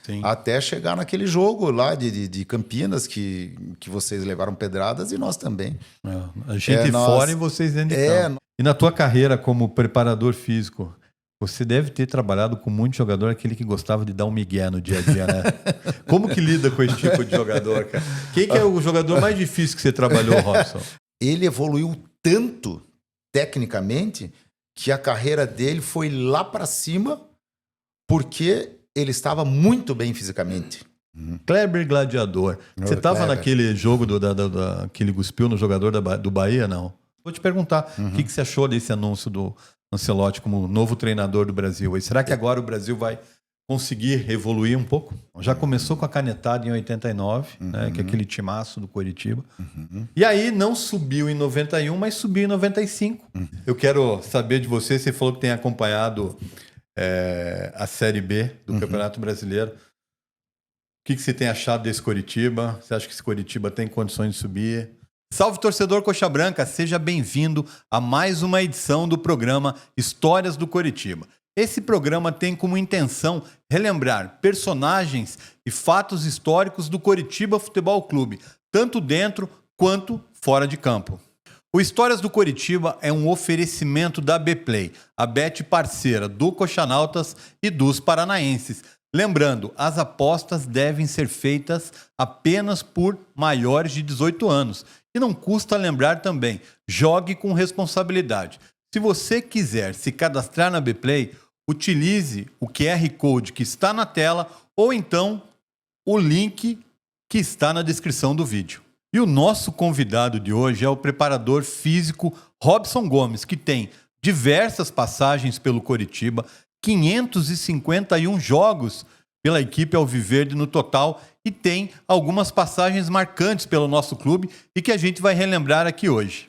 Sim. Até chegar naquele jogo lá de Campinas, que vocês levaram pedradas e nós também. A gente fora e vocês dentro de campo. E na tua carreira como preparador físico, você deve ter trabalhado com muito jogador, aquele que gostava de dar um migué no dia a dia, né? Como que lida com esse tipo de jogador, cara? Quem que é o jogador mais difícil que você trabalhou, Robson? Ele evoluiu tanto tecnicamente que a carreira dele foi lá para cima porque ele estava muito bem fisicamente. Kleber Gladiador. Você estava naquele jogo que ele cuspiu no jogador do Bahia, não? Vou te perguntar, o que você achou desse anúncio do Ancelotti como novo treinador do Brasil? E será que agora o Brasil vai conseguir evoluir um pouco? Já começou com a canetada em 89, né, que é aquele timaço do Coritiba. E aí não subiu em 91, mas subiu em 95. Eu quero saber de você falou que tem acompanhado a Série B do Campeonato Brasileiro. O que você tem achado desse Coritiba? Você acha que esse Coritiba tem condições de subir? Salve, torcedor Coxa Branca! Seja bem-vindo a mais uma edição do programa Histórias do Coritiba. Esse programa tem como intenção relembrar personagens e fatos históricos do Coritiba Futebol Clube, tanto dentro quanto fora de campo. O Histórias do Coritiba é um oferecimento da Bplay, a bet parceira do Coxanautas e dos paranaenses. Lembrando, as apostas devem ser feitas apenas por maiores de 18 anos. E não custa lembrar também, jogue com responsabilidade. Se você quiser se cadastrar na Bplay, utilize o QR Code que está na tela ou então o link que está na descrição do vídeo. E o nosso convidado de hoje é o preparador físico Robson Gomes, que tem diversas passagens pelo Coritiba, 551 jogos pela equipe alviverde no total e tem algumas passagens marcantes pelo nosso clube e que a gente vai relembrar aqui hoje.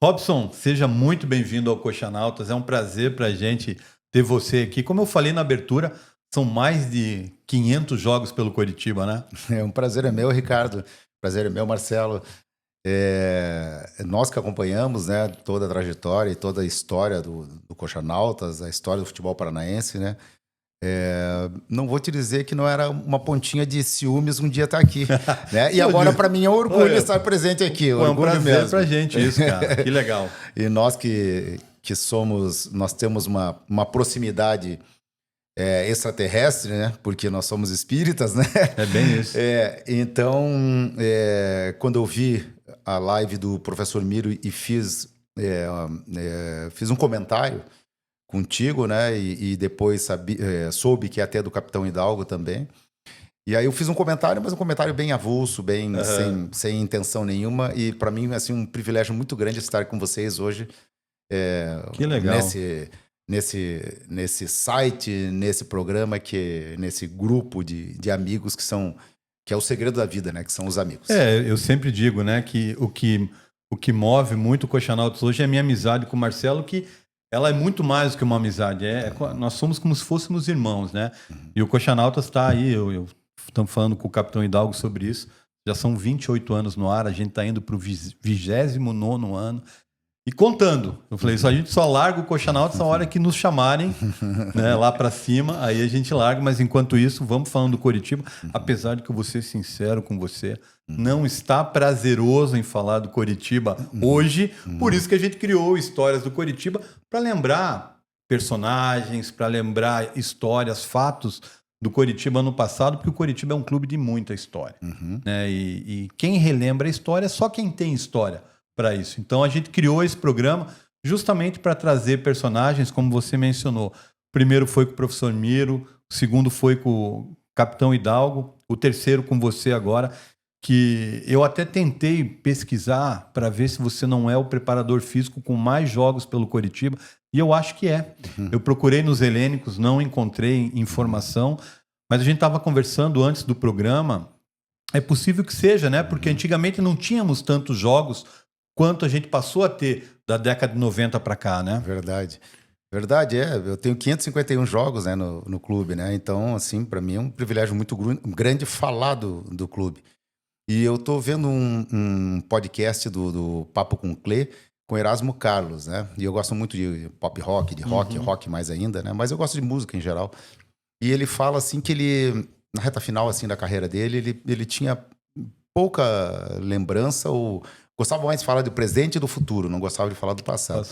Robson, seja muito bem-vindo ao Coxanautas, é um prazer para a gente ter você aqui. Como eu falei na abertura, são mais de 500 jogos pelo Coritiba, né? É um prazer é meu, Ricardo. Prazer é meu, Marcelo. Nós que acompanhamos, né, toda a trajetória e toda a história do Coxanautas, a história do futebol paranaense, né? Não vou te dizer que não era uma pontinha de ciúmes um dia estar aqui, né? E agora para mim é um orgulho estar presente aqui, é um orgulho prazer mesmo. pra gente isso, cara. Que legal. E nós que nós temos uma proximidade extraterrestre, né? Porque nós somos espíritas, né? É bem isso. Então, quando eu vi a live do professor Miro e fiz um comentário contigo, né? E depois soube que é até do Capitão Hidalgo também. E aí eu fiz um comentário, mas um comentário bem avulso, bem sem intenção nenhuma. E para mim, assim, um privilégio muito grande estar com vocês hoje. Que legal. Nesse site, nesse programa, nesse grupo de amigos que é o segredo da vida, né? Que são os amigos. Eu sempre digo, né, que o que move muito o Coxanautas hoje é a minha amizade com o Marcelo, que ela é muito mais do que uma amizade. Nós somos como se fôssemos irmãos, né? E o Coxanautas está aí, estamos falando com o Capitão Hidalgo sobre isso. Já são 28 anos no ar, a gente está indo para o 29º ano. E contando, eu falei, a gente só larga o Coxanautas na hora que nos chamarem, né, lá para cima, aí a gente larga, mas enquanto isso, vamos falando do Coritiba, apesar de que eu vou ser sincero com você, não está prazeroso em falar do Coritiba hoje, por isso que a gente criou Histórias do Coritiba, para lembrar personagens, para lembrar histórias, fatos do Coritiba no passado, porque o Coritiba é um clube de muita história, né, e quem relembra a história é só quem tem história para isso. Então a gente criou esse programa justamente para trazer personagens, como você mencionou. O primeiro foi com o professor Miro, o segundo foi com o Capitão Hidalgo, o terceiro com você agora, que eu até tentei pesquisar para ver se você não é o preparador físico com mais jogos pelo Coritiba, e eu acho que é. Eu procurei nos helênicos, não encontrei informação, mas a gente estava conversando antes do programa, é possível que seja, né? Porque antigamente não tínhamos tantos jogos quanto a gente passou a ter da década de 90 para cá, né? Verdade. Eu tenho 551 jogos, né, no clube, né? Então, assim, para mim é um privilégio muito grande falar do clube. E eu tô vendo um podcast do Papo com Clê, com Erasmo Carlos, né? E eu gosto muito de pop rock, de rock mais ainda, né? Mas eu gosto de música em geral. E ele fala assim que na reta final assim da carreira dele, ele tinha pouca lembrança ou gostava mais de falar do presente e do futuro, não gostava de falar do passado.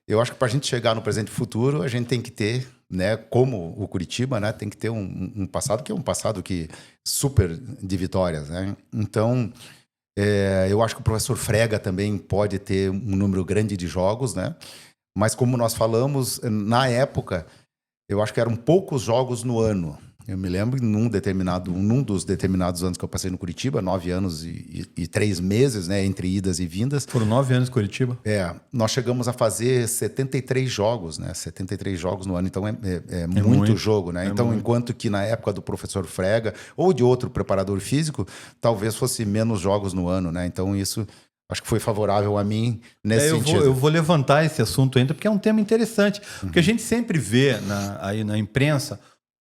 Eu acho que para a gente chegar no presente e futuro, a gente tem que ter, né, como o Curitiba, né, tem que ter um passado que é um passado que super de vitórias, né? Então, eu acho que o professor Frega também pode ter um número grande de jogos, né? Mas como nós falamos, na época, eu acho que eram poucos jogos no ano. Eu me lembro num dos determinados anos que eu passei no Curitiba, 9 anos e 3 meses, né, entre idas e vindas. Foram 9 anos em Curitiba? Nós chegamos a fazer 73 jogos, né? 73 jogos no ano, então é muito jogo, né? Então, enquanto que na época do professor Frega ou de outro preparador físico, talvez fosse menos jogos no ano, né? Então, isso acho que foi favorável a mim nesse sentido. Eu vou levantar esse assunto ainda, porque é um tema interessante. Porque a gente sempre vê aí na imprensa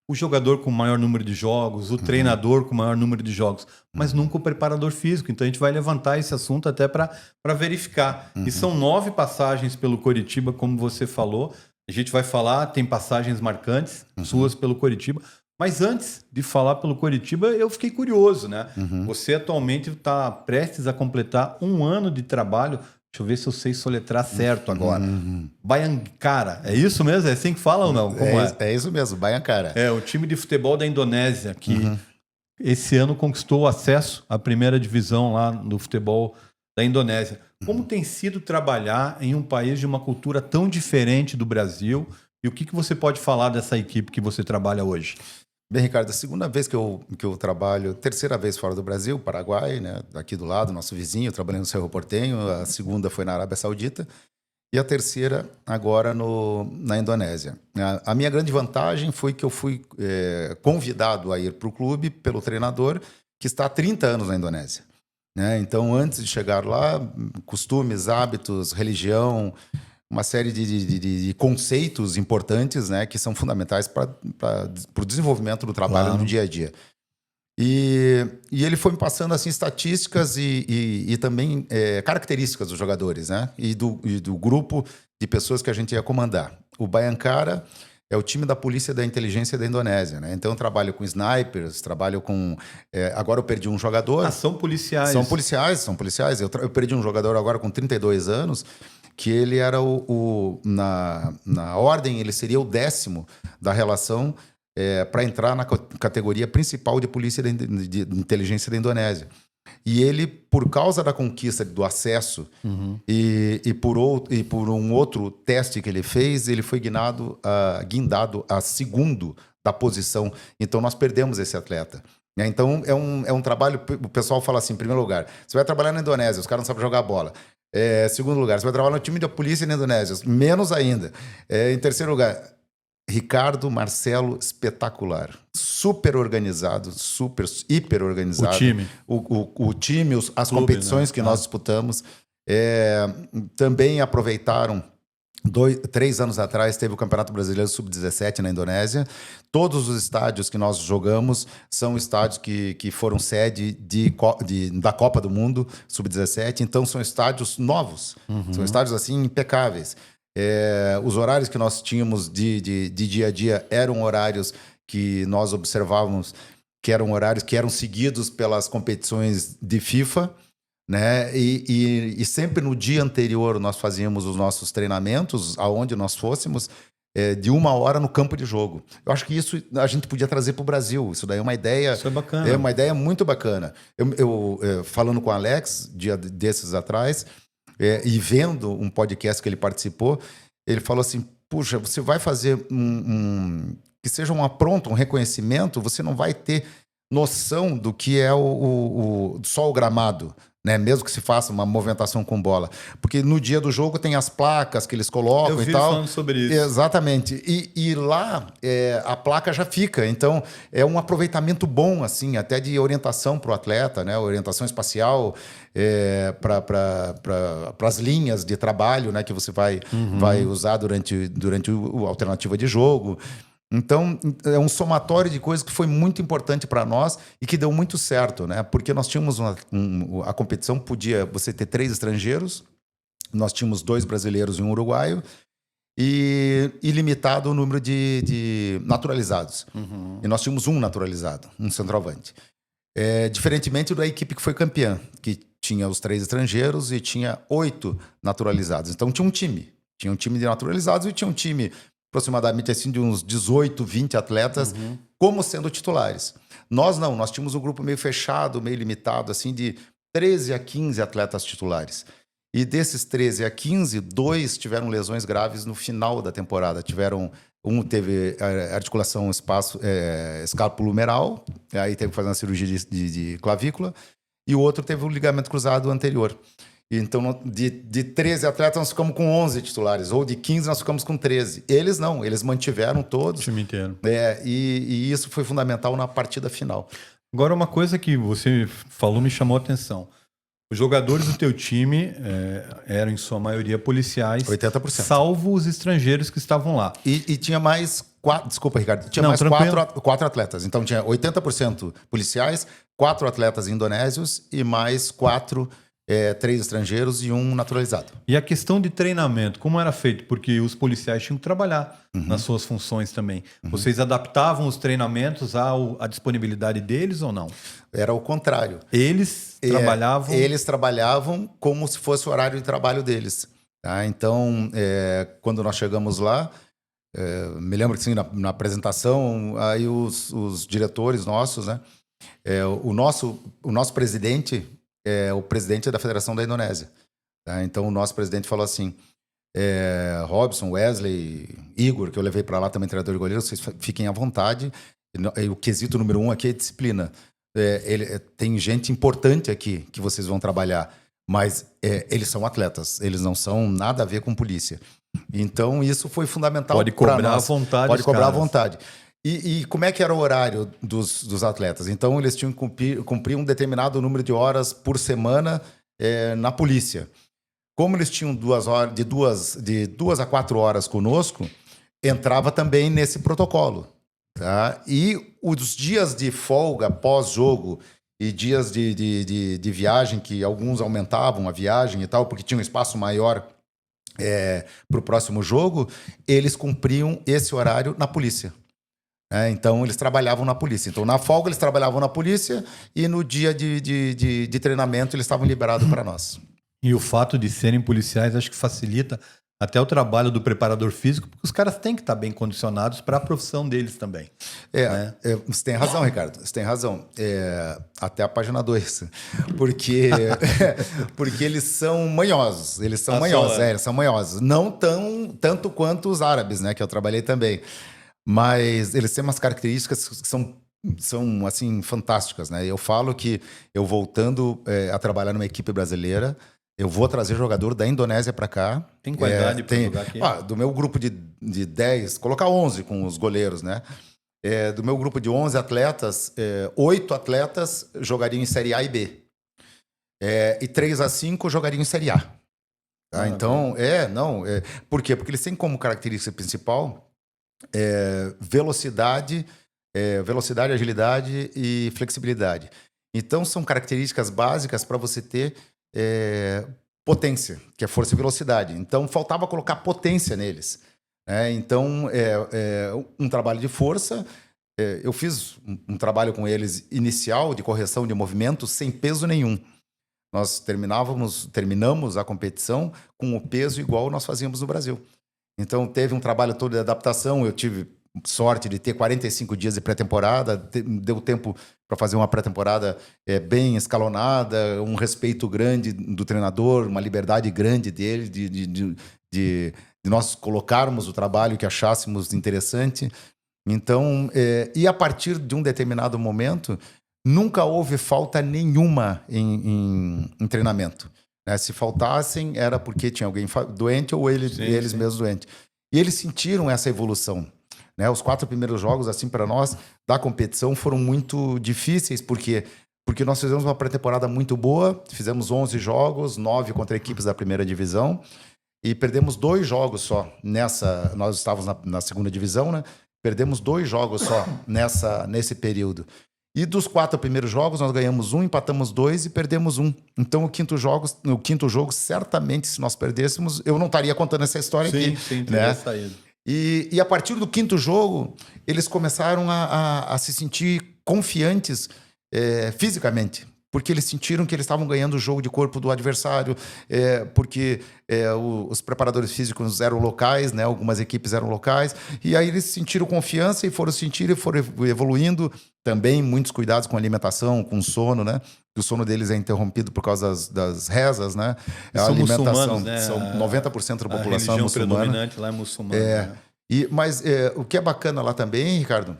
o jogador com o maior número de jogos, o treinador com o maior número de jogos, mas nunca o preparador físico. Então a gente vai levantar esse assunto até para verificar. E são 9 passagens pelo Coritiba, como você falou. A gente vai falar, tem passagens marcantes suas pelo Coritiba. Mas antes de falar pelo Coritiba, eu fiquei curioso, né? Você atualmente está prestes a completar 1 ano de trabalho. Deixa eu ver se eu sei soletrar certo agora. Baiankara, é isso mesmo? É assim que fala ou não? Como é isso mesmo, Baiankara. É o time de futebol da Indonésia, que esse ano conquistou o acesso à primeira divisão lá do futebol da Indonésia. Como tem sido trabalhar em um país de uma cultura tão diferente do Brasil? E o que você pode falar dessa equipe que você trabalha hoje? Bem, Ricardo, a segunda vez que eu trabalho, terceira vez fora do Brasil, Paraguai, né, aqui do lado, nosso vizinho, trabalhando no Cerro Porteño, a segunda foi na Arábia Saudita e a terceira agora na Indonésia. A minha grande vantagem foi que eu fui convidado a ir para o clube pelo treinador que está há 30 anos na Indonésia. Né? Então, antes de chegar lá, costumes, hábitos, religião, uma série de conceitos importantes, né, que são fundamentais para o desenvolvimento do trabalho no dia a dia. E ele foi me passando assim, estatísticas e também características dos jogadores, né, e do grupo de pessoas que a gente ia comandar. O Baiankara é o time da polícia da inteligência da Indonésia, né? Então eu trabalho com snipers, trabalho com... agora eu perdi um jogador. São policiais. São policiais. Eu perdi um jogador agora com 32 anos, que ele era na ordem, ele seria o 10º da relação para entrar na categoria principal de polícia de inteligência da Indonésia. E ele, por causa da conquista do acesso e por um outro teste que ele fez, ele foi guindado a segundo da posição. Então, nós perdemos esse atleta. Então, é um trabalho... O pessoal fala assim, em primeiro lugar, você vai trabalhar na Indonésia, os caras não sabem jogar bola. Segundo lugar, você vai trabalhar no time da polícia na Indonésia, menos ainda. Em terceiro lugar, Ricardo Marcelo, espetacular. Super organizado, hiper organizado. O time. O time, as competições, né, que nós disputamos. Também aproveitaram. 3 anos atrás teve o Campeonato Brasileiro Sub-17 na Indonésia. Todos os estádios que nós jogamos são estádios que foram sede da Copa do Mundo Sub-17. Então são estádios novos, são estádios assim impecáveis. Os horários que nós tínhamos de dia a dia eram horários que nós observávamos que eram horários que eram seguidos pelas competições de FIFA. Né? E sempre no dia anterior nós fazíamos os nossos treinamentos, aonde nós fôssemos, de 1 hora no campo de jogo. Eu acho que isso a gente podia trazer para o Brasil. Isso daí é uma ideia... Isso é bacana. É uma ideia muito bacana. Eu falando com o Alex, dia desses atrás, e vendo um podcast que ele participou, ele falou assim, puxa, você vai fazer que seja um reconhecimento, você não vai ter noção do que é só o gramado. Né? Mesmo que se faça uma movimentação com bola. Porque no dia do jogo tem as placas que eles colocam e tal. Eu vi falando sobre isso. Exatamente. E lá a placa já fica. Então é um aproveitamento bom, assim, até de orientação para o atleta, né? Orientação espacial para as linhas de trabalho, né? Que você vai usar durante a alternativa de jogo. Então, é um somatório de coisas que foi muito importante para nós e que deu muito certo, né? Porque nós tínhamos a competição, podia você ter 3 estrangeiros, nós tínhamos 2 brasileiros e um uruguaio, e limitado o número de naturalizados. E nós tínhamos um naturalizado, um centroavante. Diferentemente da equipe que foi campeã, que tinha os 3 estrangeiros e tinha 8 naturalizados. Então tinha um time. Tinha um time de naturalizados e tinha um time aproximadamente assim, de uns 18, 20 atletas como sendo titulares. Nós não, nós tínhamos um grupo meio fechado, meio limitado, assim, de 13 a 15 atletas titulares. E desses 13 a 15, 2 tiveram lesões graves no final da temporada. Um teve articulação escapulohumeral, aí teve que fazer uma cirurgia de clavícula, e o outro teve o ligamento cruzado anterior. Então, de 13 atletas, nós ficamos com 11 titulares, ou de 15 nós ficamos com 13. Eles não, eles mantiveram todos. O time inteiro. E isso foi fundamental na partida final. Agora, uma coisa que você falou me chamou a atenção. Os jogadores do teu time eram, em sua maioria, policiais. 80%. Salvo os estrangeiros que estavam lá. E tinha mais 4... Desculpa, Ricardo. Tinha mais 4 atletas. Então, tinha 80% policiais, 4 atletas indonésios e mais 3 estrangeiros e 1 naturalizado. E a questão de treinamento, como era feito? Porque os policiais tinham que trabalhar nas suas funções também. Vocês adaptavam os treinamentos à disponibilidade deles ou não? Era o contrário. Eles trabalhavam... Eles trabalhavam como se fosse o horário de trabalho deles. Tá? Então, quando nós chegamos lá, me lembro que assim, na apresentação, aí os diretores nossos, né? O nosso presidente... o presidente da Federação da Indonésia. Tá? Então, o nosso presidente falou assim, Robson, Wesley, Igor, que eu levei para lá também, treinador de goleiro, vocês fiquem à vontade. O quesito número 1 aqui é disciplina. Tem gente importante aqui que vocês vão trabalhar, mas eles são atletas, eles não são nada a ver com polícia. Então, isso foi fundamental para nós. Pode cobrar à vontade. Pode cobrar à vontade. E como é que era o horário dos atletas? Então, eles tinham que cumprir um determinado número de horas por semana na polícia. Como eles tinham 2 horas, de 2 a 4 horas conosco, entrava também nesse protocolo. Tá? E os dias de folga pós-jogo e dias de viagem, que alguns aumentavam a viagem e tal, porque tinha um espaço maior para o próximo jogo, eles cumpriam esse horário na polícia. Então, eles trabalhavam na polícia. Então, na folga, eles trabalhavam na polícia e no dia de treinamento, eles estavam liberados para nós. E o fato de serem policiais, acho que facilita até o trabalho do preparador físico, porque os caras têm que estar bem condicionados para a profissão deles também. Né? Você tem razão, Ricardo. Você tem razão. Até a página 2. Porque eles são manhosos. Eles são manhosos. Eles são manhosos. Não tanto quanto os árabes, né? Que eu trabalhei também. Mas eles têm umas características que são assim, fantásticas, né? Eu falo que eu voltando a trabalhar numa equipe brasileira, eu vou trazer jogador da Indonésia para cá. Tem qualidade para jogar aqui? Do meu grupo de 10, colocar 11 com os goleiros, né? Do meu grupo de 11 atletas, 8 atletas jogariam em Série A e B. E 3 a 5 jogariam em Série A. Tá? Então, por quê? Porque eles têm como característica principal velocidade, agilidade e flexibilidade. Então, são características básicas para você ter potência, que é força e velocidade. Então, faltava colocar potência neles. Então, um trabalho de força. Eu fiz um trabalho com eles inicial de correção de movimentos sem peso nenhum. Nós terminamos a competição com o peso igual nós fazíamos no Brasil. Então, teve um trabalho todo de adaptação. Eu tive sorte de ter 45 dias de pré-temporada. Deu tempo para fazer uma pré-temporada bem escalonada, um respeito grande do treinador, uma liberdade grande dele, de nós colocarmos o trabalho que achássemos interessante. Então, e a partir de um determinado momento, nunca houve falta nenhuma em treinamento. Se faltassem, era porque tinha alguém doente ou eles mesmos doentes. E eles sentiram essa evolução. Os 4 primeiros jogos, assim, para nós, da competição, foram muito difíceis, porque nós fizemos uma pré-temporada muito boa, fizemos 11 jogos, 9 contra equipes da primeira divisão, e perdemos 2 jogos só nós estávamos na segunda divisão, né? Perdemos 2 jogos só nesse período. E dos 4 primeiros jogos, nós ganhamos 1, empatamos 2 e perdemos 1. Então, o quinto jogo, certamente, se nós perdêssemos, eu não estaria contando essa história aqui. Sim, teria saído. E a partir do quinto jogo, eles começaram a se sentir confiantes fisicamente. Porque eles sentiram que eles estavam ganhando o jogo de corpo do adversário, porque os preparadores físicos eram locais, né? Algumas equipes eram locais, e aí eles sentiram confiança e foram sentir e foram evoluindo. Também muitos cuidados com a alimentação, com o sono, né? O sono deles é interrompido por causa das rezas, né? A alimentação, né? São 90% da população muçulmana. A religião muçulmana. predominante lá é muçulmana. Né? Mas o que é bacana lá também, Ricardo,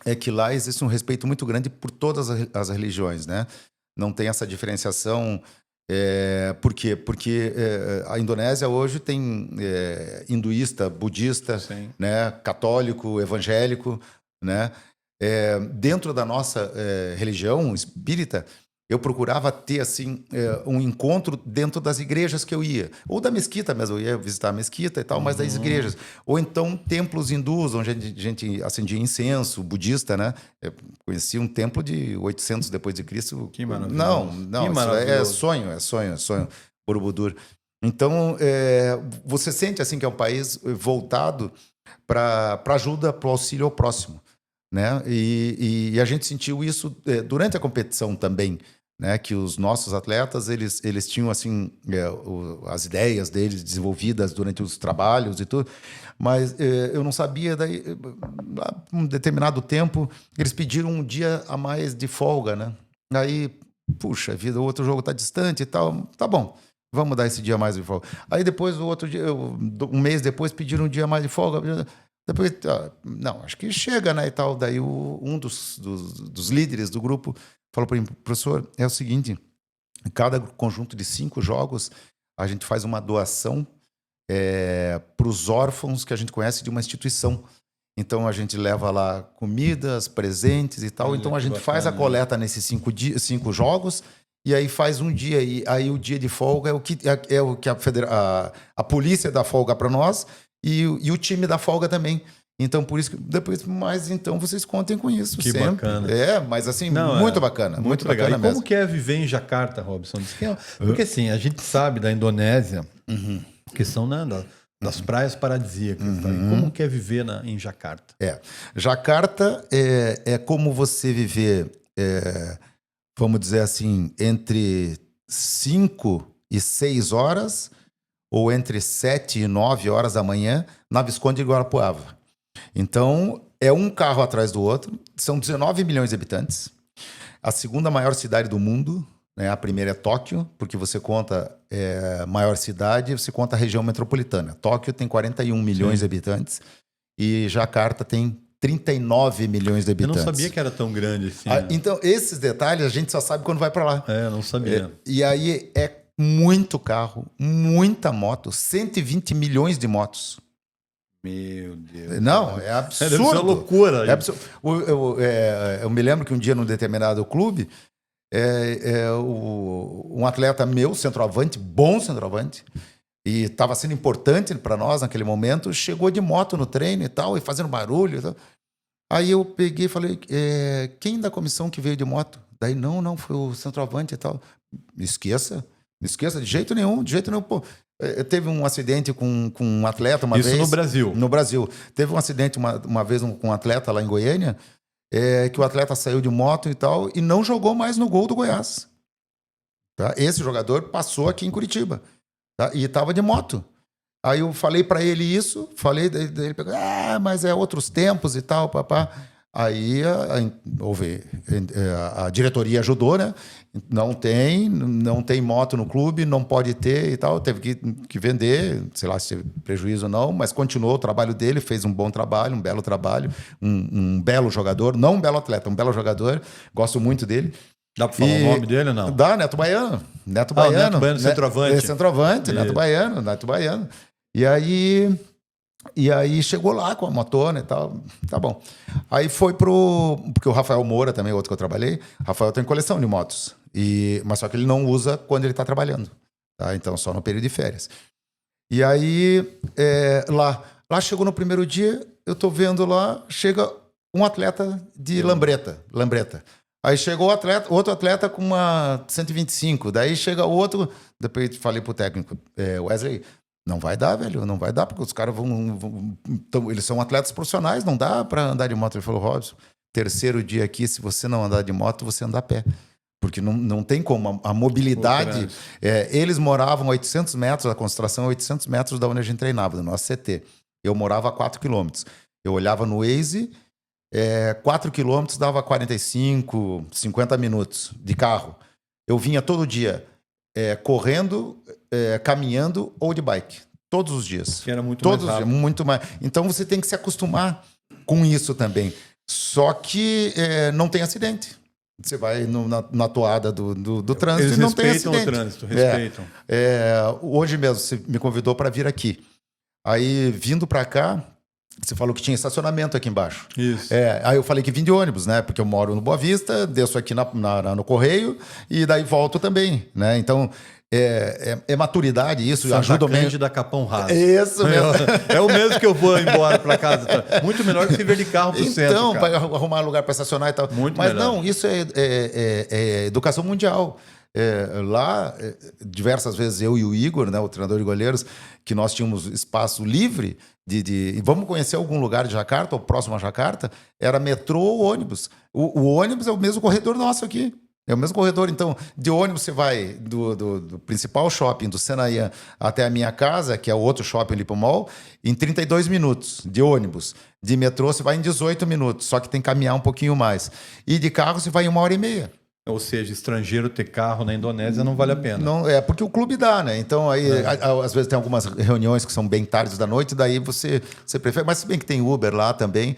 é que lá existe um respeito muito grande por todas as religiões, né? Não tem essa diferenciação. Por quê? Porque a Indonésia hoje tem hinduísta, budista, né, católico, evangélico, né? Dentro da nossa religião espírita, eu procurava ter assim um encontro dentro das igrejas que eu ia. Ou da mesquita mesmo, eu ia visitar a mesquita e tal, mas das igrejas. Ou então templos hindus, onde a gente acendia incenso, budista, né? Eu conheci um templo de 800 depois de Cristo. Que maravilha. Não, que é sonho, Borobudur. Então, você sente assim que é um país voltado para ajuda, para o auxílio ao próximo, né? E a gente sentiu isso durante a competição também, né? Que os nossos atletas eles tinham assim as ideias deles desenvolvidas durante os trabalhos e tudo, mas eu não sabia. Daí, um determinado tempo, eles pediram um dia a mais de folga, né? Aí, puxa vida, o outro jogo está distante e tal, tá bom. Vamos dar esse dia a mais de folga. Aí depois, o outro dia, um mês depois, pediram um dia a mais de folga. Depois, não, acho que chega, né, e tal. Daí um dos líderes do grupo falou para mim: professor, é o seguinte, em cada conjunto de 5 jogos, a gente faz uma doação para os órfãos que a gente conhece de uma instituição. Então, a gente leva lá comidas, presentes e tal. Então, a gente faz a coleta nesses 5 jogos e aí faz um dia. E aí o dia de folga é o que a polícia dá folga para nós e o time dá folga também. Então, por isso que depois, mas então vocês contem com isso. Que sempre. Bacana. Mas assim, muito bacana. Muito legal. bacana e mesmo. como que é viver em Jacarta, Robson? Porque assim, a gente sabe da Indonésia, que são das praias paradisíacas. Tá? E como que é viver em Jacarta? Jacarta é como você viver, vamos dizer assim, entre 5 e 6 horas ou entre 7 e 9 horas da manhã na Visconde de Guarapuava. Então, é um carro atrás do outro. São 19 milhões de habitantes. A segunda maior cidade do mundo, né? A primeira é Tóquio, porque você conta maior cidade, você conta a região metropolitana. Tóquio tem 41 milhões de habitantes e Jacarta tem 39 milhões de habitantes. Eu não sabia que era tão grande assim. Então, esses detalhes a gente só sabe quando vai para lá. Eu não sabia. E aí muito carro, muita moto, 120 milhões de motos. Meu Deus. Não, é absurdo. Deve ser uma loucura. É absurdo. Eu me lembro que um dia, num determinado clube, um atleta meu, centroavante, bom centroavante, e estava sendo importante para nós naquele momento, chegou de moto no treino e tal, e fazendo barulho e tal. Aí eu peguei e falei, quem da comissão que veio de moto? Daí, não, foi o centroavante e tal. Me esqueça, de jeito nenhum. Pô, teve um acidente com um atleta uma vez. Isso no Brasil? No Brasil. Teve um acidente uma vez com um atleta lá em Goiânia, que o atleta saiu de moto e tal, e não jogou mais no gol do Goiás. Tá? Esse jogador passou aqui em Curitiba, tá? E estava de moto. Aí eu falei para ele isso, daí ele pegou, mas é outros tempos e tal, papá. Aí a diretoria ajudou, né? Não tem moto no clube, não pode ter e tal. Teve que vender, sei lá se teve prejuízo ou não, mas continuou o trabalho dele, fez um bom trabalho, um belo trabalho, um belo jogador, não um belo atleta, um belo jogador. Gosto muito dele. Dá para falar o nome dele ou não? Dá, Neto Baiano. Neto Baiano, centroavante. Centroavante, Neto Baiano. E aí chegou lá com a motona e tal, tá bom. Aí foi porque o Rafael Moura também, outro que eu trabalhei, Rafael tem coleção de motos, mas só que ele não usa quando ele tá trabalhando, tá? Então só no período de férias. E aí lá chegou no primeiro dia, eu tô vendo lá, chega um atleta de Lambreta. Aí chegou outro atleta com uma 125. Daí chega outro. Depois falei pro técnico, Wesley, não vai dar, velho. Não vai dar, porque os caras então, eles são atletas profissionais, não dá para andar de moto. Ele falou, Robson, terceiro dia aqui, se você não andar de moto, você anda a pé. Porque não tem como. A mobilidade... eles moravam 800 metros, a concentração é 800 metros da onde a gente treinava, do nosso CT. Eu morava a 4 quilômetros. Eu olhava no Waze... 4 quilômetros dava 45, 50 minutos de carro. Eu vinha todo dia correndo, caminhando ou de bike. Todos os dias. Que era muito todos mais rápido. Dias, muito mais. Então você tem que se acostumar com isso também. Só que não tem acidente. Você vai na toada do trânsito e não tem acidente. Eles respeitam o trânsito, respeitam. Hoje mesmo você me convidou para vir aqui. Aí, vindo para cá, você falou que tinha estacionamento aqui embaixo. Isso. Aí eu falei que vim de ônibus, né? Porque eu moro no Boa Vista, desço aqui no Correio e daí volto também, né? Então, maturidade isso, ajuda o meio. Da Capão Raso. Isso mesmo. É o mesmo que eu vou embora para casa. Muito melhor que se vir de carro pro centro, Então, cara. para arrumar lugar para estacionar e tal. Muito Mas melhor. não, isso é educação mundial. Lá, diversas vezes eu e o Igor, né, o treinador de goleiros, que nós tínhamos espaço livre de vamos conhecer algum lugar de Jacarta ou próximo a Jacarta, era metrô ou ônibus. O ônibus é o mesmo corredor nosso aqui. É o mesmo corredor. Então, de ônibus você vai do principal shopping, do Senayan, até a minha casa, que é o outro shopping ali pro mall, em 32 minutos de ônibus. De metrô você vai em 18 minutos, só que tem que caminhar um pouquinho mais. E de carro você vai em 1h30. Ou seja, estrangeiro ter carro na Indonésia não vale a pena. Não, porque o clube dá, né? Então, aí, às vezes tem algumas reuniões que são bem tardes da noite, daí você prefere. Mas se bem que tem Uber lá também.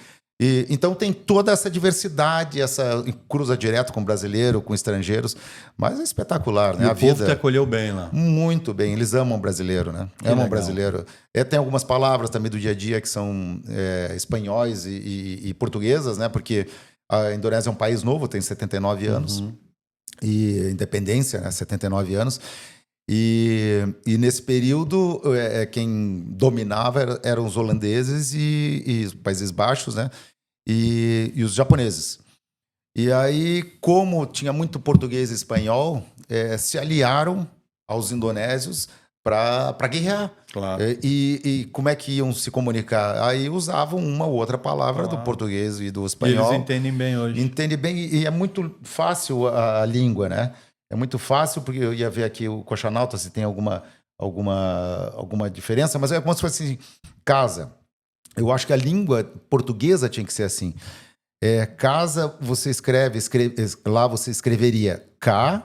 Então tem toda essa diversidade, essa cruza direto com brasileiro, com estrangeiros. Mas é espetacular, né? E o povo te acolheu bem lá. Muito bem. Eles amam o brasileiro, né? Amam o brasileiro. Tem algumas palavras também do dia a dia que são espanhóis e portuguesas, né? Porque a Indonésia é um país novo, tem 79 anos. E independência, né? 79 anos. E nesse período, quem dominava eram os holandeses e os Países Baixos, né? E os japoneses. E aí, como tinha muito português e espanhol, se aliaram aos indonésios para guerrear. Claro. E como é que iam se comunicar? Aí usavam uma ou outra palavra do português e do espanhol. E eles entendem bem hoje. Entendem bem e é muito fácil a língua, né? É muito fácil, porque eu ia ver aqui o Coxanauta se tem alguma diferença, mas é como se fosse assim, casa. Eu acho que a língua portuguesa tinha que ser assim. Casa, você lá você escreveria K-A-Z-A.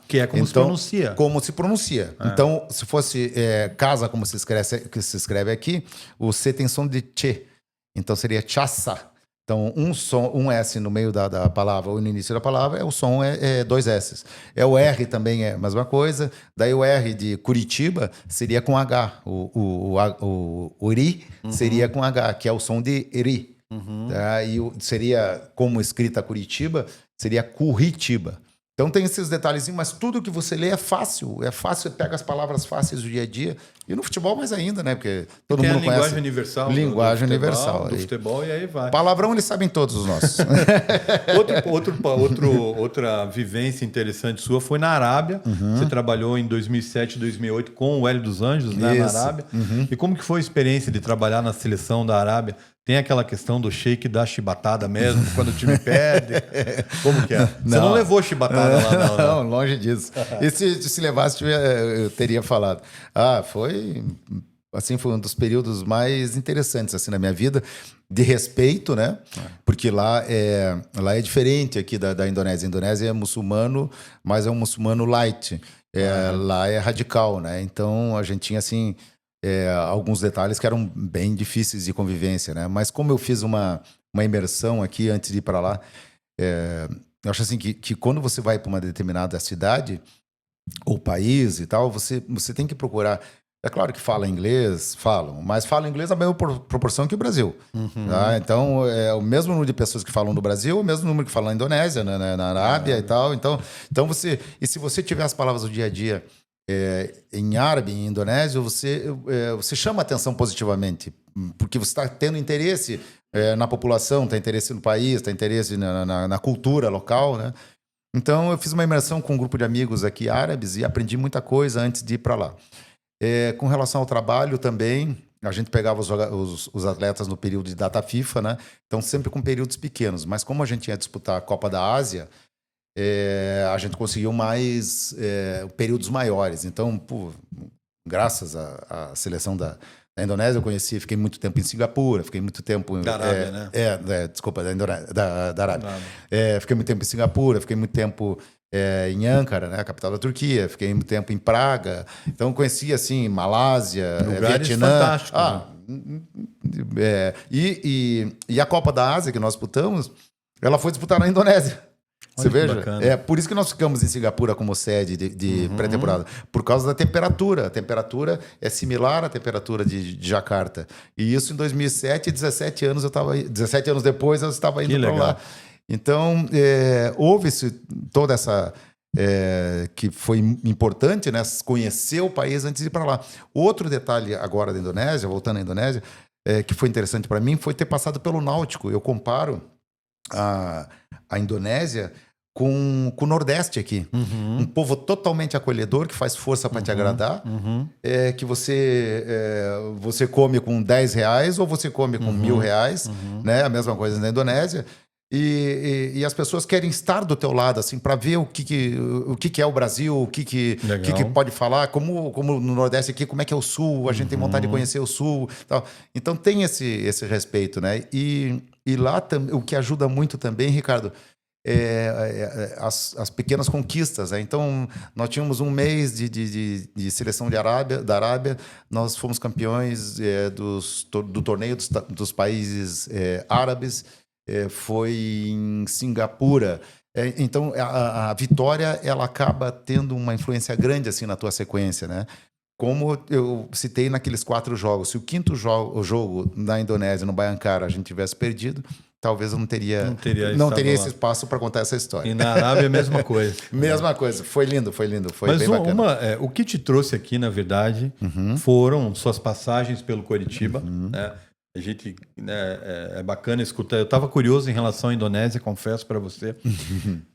Que é como se pronuncia. Como se pronuncia. Então, se fosse casa, como se escreve aqui, o C tem som de tchê. Então, seria chassa. Então, um S no meio da palavra ou no início da palavra, o som é 2 S. O R também é a mesma coisa. Daí o R de Curitiba seria com H. O RI seria com H, que é o som de RI. E seria, como escrita Curitiba, seria Curitiba. Então tem esses detalhezinhos, mas tudo que você lê é fácil. É fácil, você pega as palavras fáceis do dia a dia. E no futebol mais ainda, né? Porque todo mundo conhece. Linguagem universal. Linguagem universal. Do futebol e aí vai. Palavrão eles sabem todos os nossos. Outra vivência interessante sua foi na Arábia. Você trabalhou em 2007, 2008 com o Hélio dos Anjos, né, na Arábia. E como que foi a experiência de trabalhar na seleção da Arábia? Tem aquela questão do shake da chibatada mesmo, quando o time perde. Como que é? Você não levou chibatada lá, não? Não, longe disso. E se levasse, eu teria falado. Foi um dos períodos mais interessantes assim, na minha vida, de respeito, né? Porque lá é diferente aqui da Indonésia. A Indonésia é muçulmano, mas é um muçulmano light. Lá é radical, né? Então, a gente tinha, assim... alguns detalhes que eram bem difíceis de convivência, né? Mas como eu fiz uma imersão aqui antes de ir para lá, eu acho assim que quando você vai para uma determinada cidade ou país e tal, você tem que procurar. É claro que fala inglês, mas falam inglês na mesma proporção que o Brasil. Tá? Então, é o mesmo número de pessoas que falam no Brasil, o mesmo número que falam na Indonésia, na Arábia e tal. Então e se você tiver as palavras do dia a dia em árabe, em indonésio, você chama atenção positivamente porque você está tendo interesse na população, está interesse no país, está interesse na cultura local, né? Então, eu fiz uma imersão com um grupo de amigos aqui árabes e aprendi muita coisa antes de ir para lá. Com relação ao trabalho também, a gente pegava os atletas no período de data FIFA, né? Então, sempre com períodos pequenos. Mas como a gente ia disputar a Copa da Ásia, a gente conseguiu mais períodos maiores. Então, graças à seleção da Indonésia, eu conheci, fiquei muito tempo em Singapura, fiquei muito tempo... Da Arábia, né? Desculpa, da Arábia. Fiquei muito tempo em Singapura, fiquei muito tempo em Ankara, né, a capital da Turquia, fiquei muito tempo em Praga. Então, conheci, assim, Malásia, lugares Vietnã. Fantásticos. E a Copa da Ásia que nós disputamos, ela foi disputada na Indonésia. Você veja? Bacana. Por isso que nós ficamos em Singapura como sede de pré-temporada. Por causa da temperatura. A temperatura é similar à temperatura de Jacarta. E isso em 2007, 17 anos depois, eu estava indo para lá. Então, houve toda essa... que foi importante, né? Conhecer o país antes de ir para lá. Outro detalhe agora da Indonésia, voltando à Indonésia, que foi interessante para mim, foi ter passado pelo Náutico. Eu comparo a Indonésia com o Nordeste aqui. Um povo totalmente acolhedor, que faz força para te agradar, que você come com R$10 ou você come com R$1.000, né? A mesma coisa na Indonésia. E as pessoas querem estar do teu lado, assim, para ver o que é o Brasil, o que pode falar, como no Nordeste aqui, como é que é o Sul, a gente tem vontade de conhecer o Sul. Tal. Então tem esse respeito, né? E lá o que ajuda muito também, Ricardo, as pequenas conquistas, né? Então, nós tínhamos um mês de seleção da Arábia, nós fomos campeões do torneio dos países árabes, foi em Singapura. Então, a vitória, ela acaba tendo uma influência grande assim na tua sequência, né? Como eu citei naqueles 4 jogos, se o quinto jogo na Indonésia, no Baiancara, a gente tivesse perdido, talvez eu não teria esse espaço para contar essa história. E na Arábia a mesma coisa. Mesma coisa. Foi lindo, foi Mas bem bacana. O que te trouxe aqui, na verdade, foram suas passagens pelo Coritiba, né? A gente, é bacana escutar. Eu estava curioso em relação à Indonésia, confesso para você.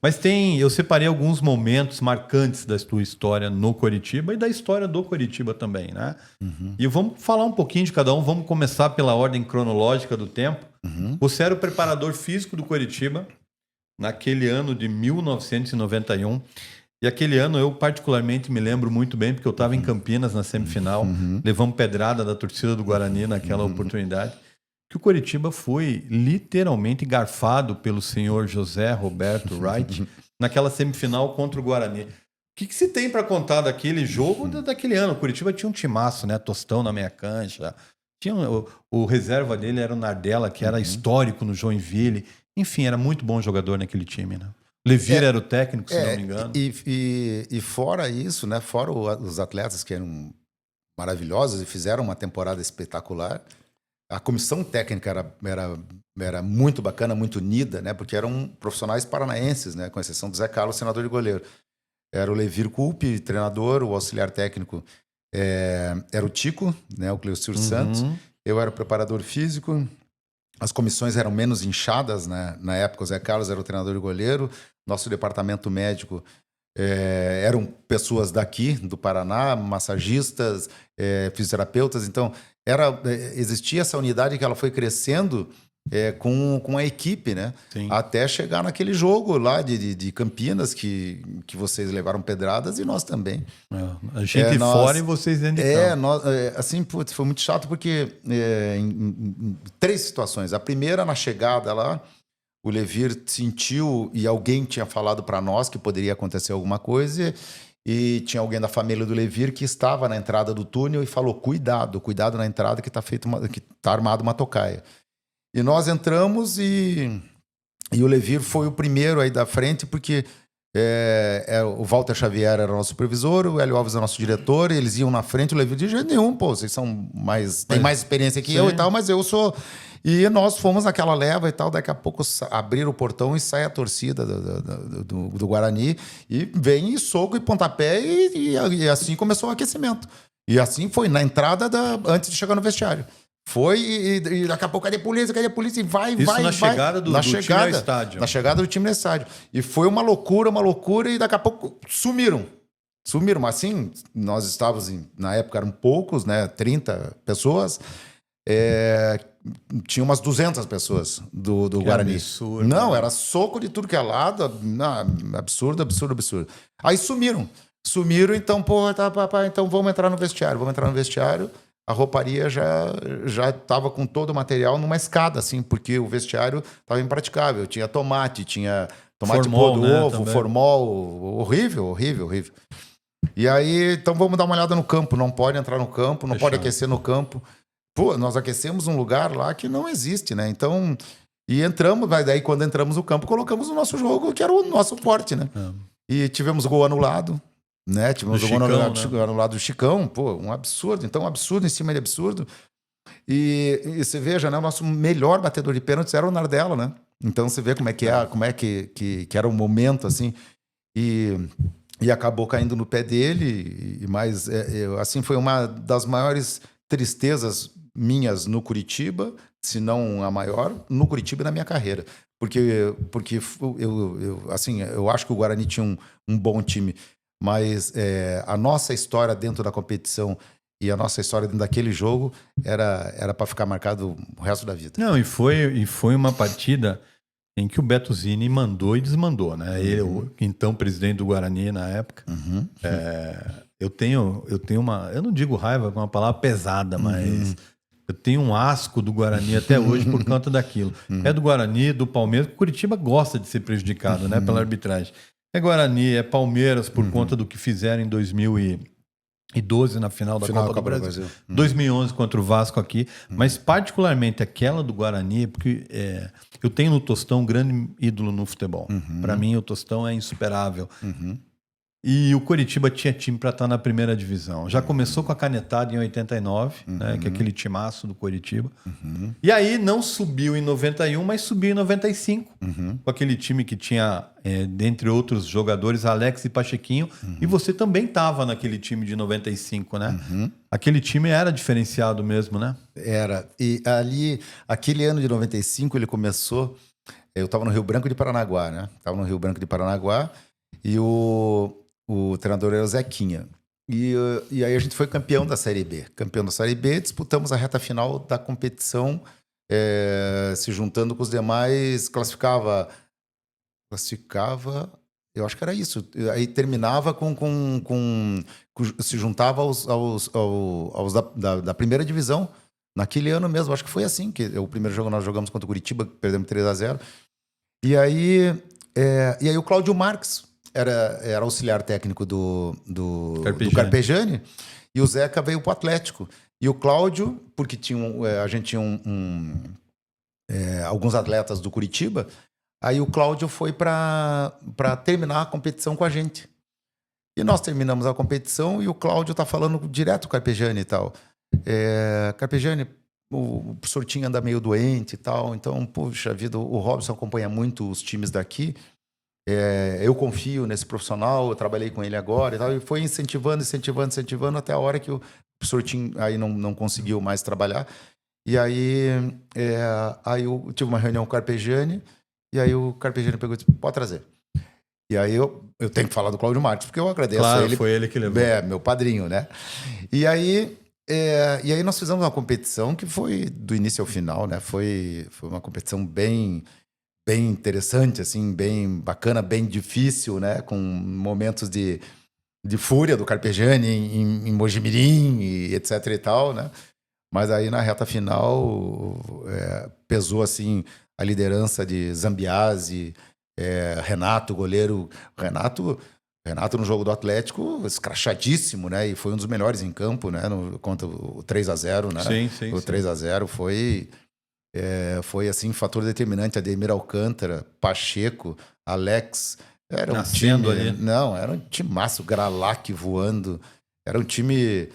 Mas eu separei alguns momentos marcantes da tua história no Coritiba e da história do Coritiba também, né? E vamos falar um pouquinho de cada um. Vamos começar pela ordem cronológica do tempo. Você era o preparador físico do Coritiba naquele ano de 1991. E aquele ano eu particularmente me lembro muito bem, porque eu estava em Campinas na semifinal, levamos pedrada da torcida do Guarani naquela oportunidade, que o Coritiba foi literalmente garfado pelo senhor José Roberto Wright naquela semifinal contra o Guarani. O que se tem para contar daquele jogo daquele ano? O Coritiba tinha um timaço, né? Tostão na meia cancha. Tinha o reserva dele era o Nardella, que era histórico no Joinville. Enfim, era muito bom jogador naquele time, né? Levir era o técnico, se não me engano. E fora isso, né? Fora os atletas que eram maravilhosos e fizeram uma temporada espetacular, a comissão técnica era muito bacana, muito unida, né? Porque eram profissionais paranaenses, né? Com exceção do Zé Carlos, senador de goleiro. Era o Levir Culpe, treinador, o auxiliar técnico era o Tico, né? O Cleocir Santos. Eu era o preparador físico. As comissões eram menos inchadas, né? Na época, o Zé Carlos era o treinador de goleiro. Nosso departamento médico eram pessoas daqui, do Paraná, massagistas, fisioterapeutas. Então, existia essa unidade que ela foi crescendo com a equipe, né? Sim. Até chegar naquele jogo lá de Campinas, que vocês levaram pedradas e nós também. A gente fora e vocês dentro de campo. Assim, foi muito chato porque em 3 situações. A primeira, na chegada lá, o Levir sentiu e alguém tinha falado para nós que poderia acontecer alguma coisa e tinha alguém da família do Levir que estava na entrada do túnel e falou: cuidado na entrada que está armado uma tocaia. E nós entramos e o Levir foi o primeiro aí da frente, porque o Walter Xavier era o nosso supervisor, o Hélio Alves era o nosso diretor, e eles iam na frente, o Levir de jeito nenhum, vocês têm mais experiência que eu e tal, mas eu sou... E nós fomos naquela leva e tal, daqui a pouco abriram o portão e sai a torcida do Guarani, e vem soco e pontapé, e assim começou o aquecimento. E assim foi, na entrada, antes de chegar no vestiário. Foi e daqui a pouco, cadê a polícia? E vai, Isso vai, na vai. chegada do time ao estádio. Na chegada do time no estádio. E foi uma loucura, e daqui a pouco sumiram. Mas assim, nós estávamos, na época eram poucos, né? 30 pessoas. Tinha umas 200 pessoas do Guarani. Absurdo. Não, era soco de tudo que é lado. Absurdo. Aí sumiram, então, então vamos entrar no vestiário. A rouparia já estava com todo o material numa escada, assim, porque o vestiário estava impraticável. Tinha tomate formol, pó do ovo, também. Formol, horrível. E aí, então vamos dar uma olhada no campo. Não pode entrar no campo, não pode aquecer no campo. Pô, nós aquecemos um lugar lá que não existe, né? Então, e entramos, mas daí quando entramos no campo, colocamos o nosso jogo, que era o nosso forte, né? E tivemos gol anulado. Né? Tivemos Chicão, anulado do Chicão, pô, um absurdo. Então, um absurdo em cima de absurdo. E você veja, né? O nosso melhor batedor de pênaltis era o Nardella, né? Então, você vê como é que era o momento, assim. E acabou caindo no pé dele. Mas, assim, foi uma das maiores tristezas minhas no Curitiba, se não a maior, no Curitiba e na minha carreira. Porque eu acho que o Guarani tinha um bom time. Mas a nossa história dentro da competição e a nossa história dentro daquele jogo era para ficar marcado o resto da vida. Não, e foi uma partida em que o Beto Zini mandou e desmandou, né? Ele, então presidente do Guarani na época. Eu tenho uma, eu não digo raiva, é uma palavra pesada, mas eu tenho um asco do Guarani até hoje por conta daquilo. É do Guarani, do Palmeiras. O Curitiba gosta de ser prejudicado, né, pela arbitragem. É Guarani, é Palmeiras por conta do que fizeram em 2012 na final da Copa do Brasil. 2011 contra o Vasco aqui. Mas particularmente aquela do Guarani, porque eu tenho no Tostão um grande ídolo no futebol. Para mim o Tostão é insuperável. E o Curitiba tinha time para estar na primeira divisão. Já começou com a canetada em 89, né, que é aquele timaço do Curitiba. E aí não subiu em 91, mas subiu em 95. Com aquele time que tinha, dentre outros jogadores, Alex e Pachequinho. E você também estava naquele time de 95, né? Aquele time era diferenciado mesmo, né? Era. E ali, aquele ano de 95, ele começou... Eu estava no Rio Branco de Paranaguá, né? E o treinador era o Zequinha. E aí a gente foi campeão da Série B. Disputamos a reta final da competição, se juntando com os demais, classificava, eu acho que era isso. Aí terminava se juntava aos da primeira divisão. Naquele ano mesmo, acho que foi assim, que o primeiro jogo nós jogamos contra o Curitiba, perdemos 3-0. E aí o Cláudio Marques era auxiliar técnico do Carpegiani, e o Zeca veio para o Atlético. E o Cláudio, porque a gente tinha alguns atletas do Curitiba, aí o Cláudio foi para terminar a competição com a gente. E nós terminamos a competição e o Cláudio tá falando direto com o Carpegiani e tal. Carpegiani, o professor Tinha anda meio doente e tal, então, puxa vida, o Robson acompanha muito os times daqui. Eu confio nesse profissional, eu trabalhei com ele agora e tal, e foi incentivando até a hora que o professor Tim aí não conseguiu mais trabalhar. E aí eu tive uma reunião com o Carpegiani, e aí o Carpegiani pegou e disse, pode trazer. E aí eu tenho que falar do Cláudio Marques, porque eu agradeço a ele. Foi ele que levou. Meu padrinho, né? E aí nós fizemos uma competição que foi do início ao final, né? Foi uma competição bem interessante, assim, bem bacana, bem difícil, né? Com momentos de fúria do Carpegiani em Mojimirim, e etc e tal, né? Mas aí na reta final pesou assim a liderança de Zambiase, Renato, goleiro. Renato no jogo do Atlético, escrachadíssimo, né? E foi um dos melhores em campo, né? Contra o 3-0, né? Sim. O 3-0 foi assim, fator determinante. Ademir Alcântara, Pacheco, Alex. Era um time ali. Não, era um timaço, Gralac voando. Era um time.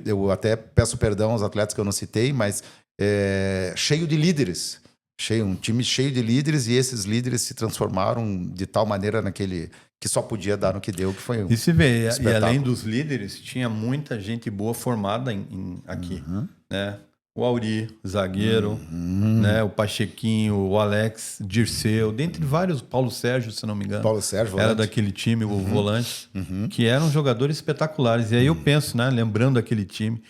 Eu até peço perdão aos atletas que eu não citei, mas cheio de líderes. Um time cheio de líderes, e esses líderes se transformaram de tal maneira naquele que só podia dar no que deu, que foi E se vê, e além dos líderes, tinha muita gente boa formada aqui, né? O Auri, zagueiro, né? O Pachequinho, o Alex, Dirceu, dentre vários, Paulo Sérgio, se não me engano. Paulo Sérgio, volante. Era daquele time, o volante, que eram jogadores espetaculares. E aí eu penso, né? Lembrando daquele time,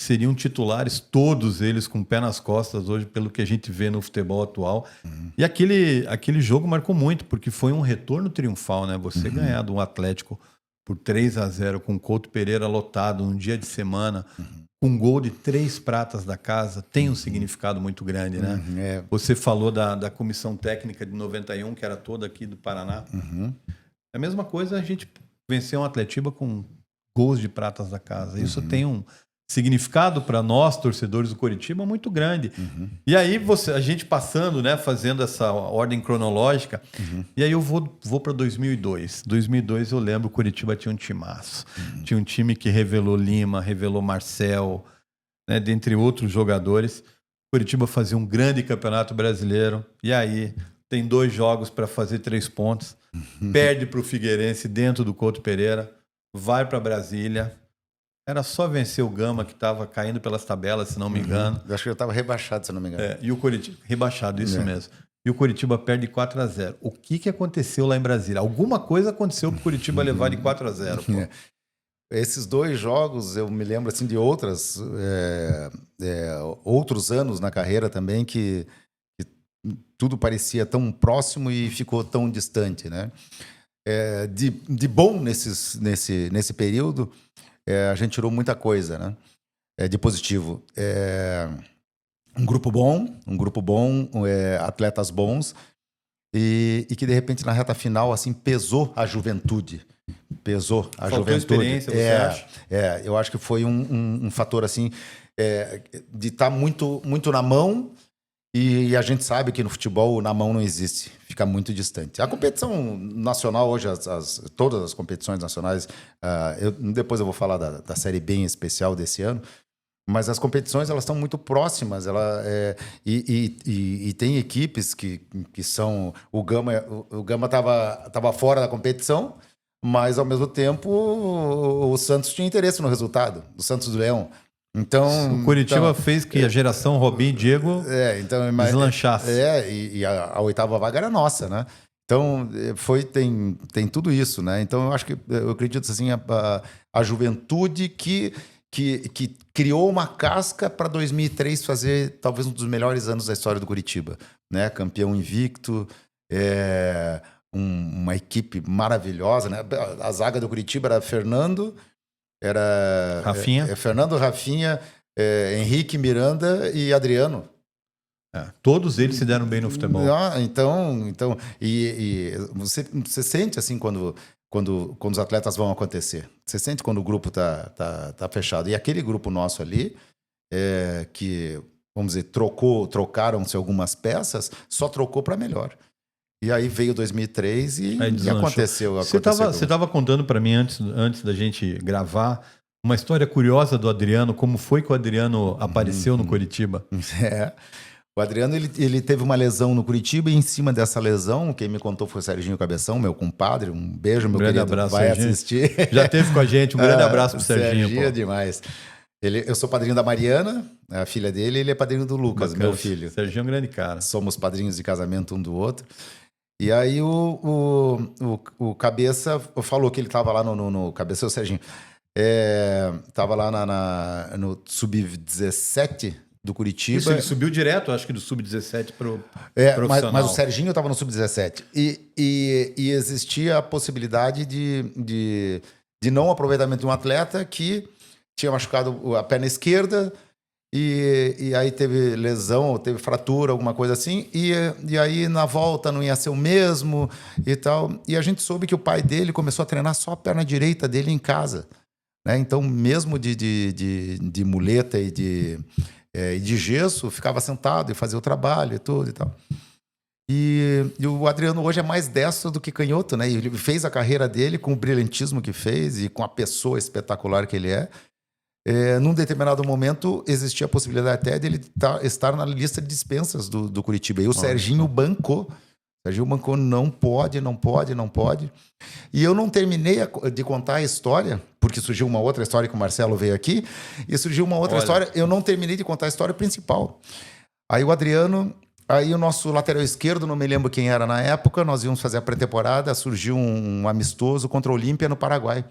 seriam titulares, todos eles com o pé nas costas hoje, pelo que a gente vê no futebol atual. E aquele jogo marcou muito, porque foi um retorno triunfal, né? Você ganhar de um Atlético por 3-0 com o Couto Pereira lotado num dia de semana, com um gol de 3 pratas da casa, tem um significado muito grande, né? Você falou da comissão técnica de 91, que era toda aqui do Paraná. É a mesma coisa a gente vencer um Atletiba com gols de pratas da casa. Isso tem um significado para nós, torcedores do Coritiba, muito grande. E aí a gente passando, né, fazendo essa ordem cronológica, e aí eu vou para 2002. 2002 eu lembro, o Coritiba tinha um timaço. Tinha um time que revelou Lima, revelou Marcel, né, dentre outros jogadores. O Coritiba fazia um grande campeonato brasileiro, e aí tem 2 jogos para fazer 3 pontos, perde para o Figueirense dentro do Couto Pereira, vai para Brasília. Era só vencer o Gama, que estava caindo pelas tabelas, se não me engano. Eu acho que eu estava rebaixado, se não me engano. E o Coritiba, rebaixado, isso mesmo. E o Coritiba perde 4-0. O que aconteceu lá em Brasília? Alguma coisa aconteceu para o Curitiba levar de 4-0. Esses 2 jogos, eu me lembro assim, de outros anos na carreira também, que tudo parecia tão próximo e ficou tão distante, né? De bom nesse período, a gente tirou muita coisa, né? De positivo. Um grupo bom, atletas bons, e que de repente na reta final assim pesou a juventude. Faltou experiência, você acha? Eu acho que foi um fator assim, de estar muito na mão. E a gente sabe que no futebol na mão não existe, fica muito distante. A competição nacional hoje, todas as competições nacionais, depois eu vou falar da Série B em especial desse ano, mas as competições elas estão muito próximas, e tem equipes que são... O Gama estava fora da competição, mas ao mesmo tempo o Santos tinha interesse no resultado, o Santos do Leão. Então, o Coritiba fez que a geração Robinho e Diego deslanchasse. E a 8ª vaga era nossa, né? Então, tem tudo isso, né? Então, eu acredito assim, a juventude que criou uma casca para 2003 fazer talvez um dos melhores anos da história do Coritiba, né? Campeão invicto, uma equipe maravilhosa, né? A zaga do Coritiba era Fernando... Fernando, Rafinha, Henrique, Miranda e Adriano. Todos eles se deram bem no futebol. Então você sente assim quando os atletas vão acontecer. Você sente quando o grupo tá fechado. E aquele grupo nosso ali, que, vamos dizer, trocaram-se algumas peças, só trocou para melhor. E aí veio 2003 e aconteceu. Você estava contando para mim antes da gente gravar uma história curiosa do Adriano, como foi que o Adriano apareceu no Coritiba? O Adriano ele teve uma lesão no Coritiba, e em cima dessa lesão, quem me contou foi o Serginho Cabeção, meu compadre. Um beijo, meu querido. Abraço, vai Serginho. Assistir. Já teve com a gente, um grande abraço pro Serginho. Serginho é demais. Eu sou padrinho da Mariana, a filha dele, e ele é padrinho do Lucas, meu filho. Serginho é um grande cara. Somos padrinhos de casamento um do outro. E aí o Cabeça falou que ele estava lá no Cabeça, o Serginho, estava lá no Sub-17 do Curitiba. Isso, ele subiu direto, acho que do Sub-17 pro profissional. Mas o Serginho estava no Sub-17. E existia a possibilidade de não aproveitamento de um atleta que tinha machucado a perna esquerda, e aí teve lesão, teve fratura, alguma coisa assim, e aí na volta não ia ser o mesmo e tal. E a gente soube que o pai dele começou a treinar só a perna direita dele em casa, né? Então, mesmo de muleta e de gesso, ficava sentado e fazia o trabalho e tudo e tal. E o Adriano hoje é mais destro do que canhoto, né? Ele fez a carreira dele com o brilhantismo que fez e com a pessoa espetacular que ele é. Num determinado momento, existia a possibilidade até dele estar na lista de dispensas do Curitiba. E o Serginho bancou. Serginho bancou, não pode. E eu não terminei de contar a história, porque surgiu uma outra história que o Marcelo veio aqui, e surgiu uma outra história, eu não terminei de contar a história principal. Aí o Adriano, aí o nosso lateral esquerdo, não me lembro quem era na época, nós íamos fazer a pré-temporada, surgiu um amistoso contra o Olímpia no Paraguai.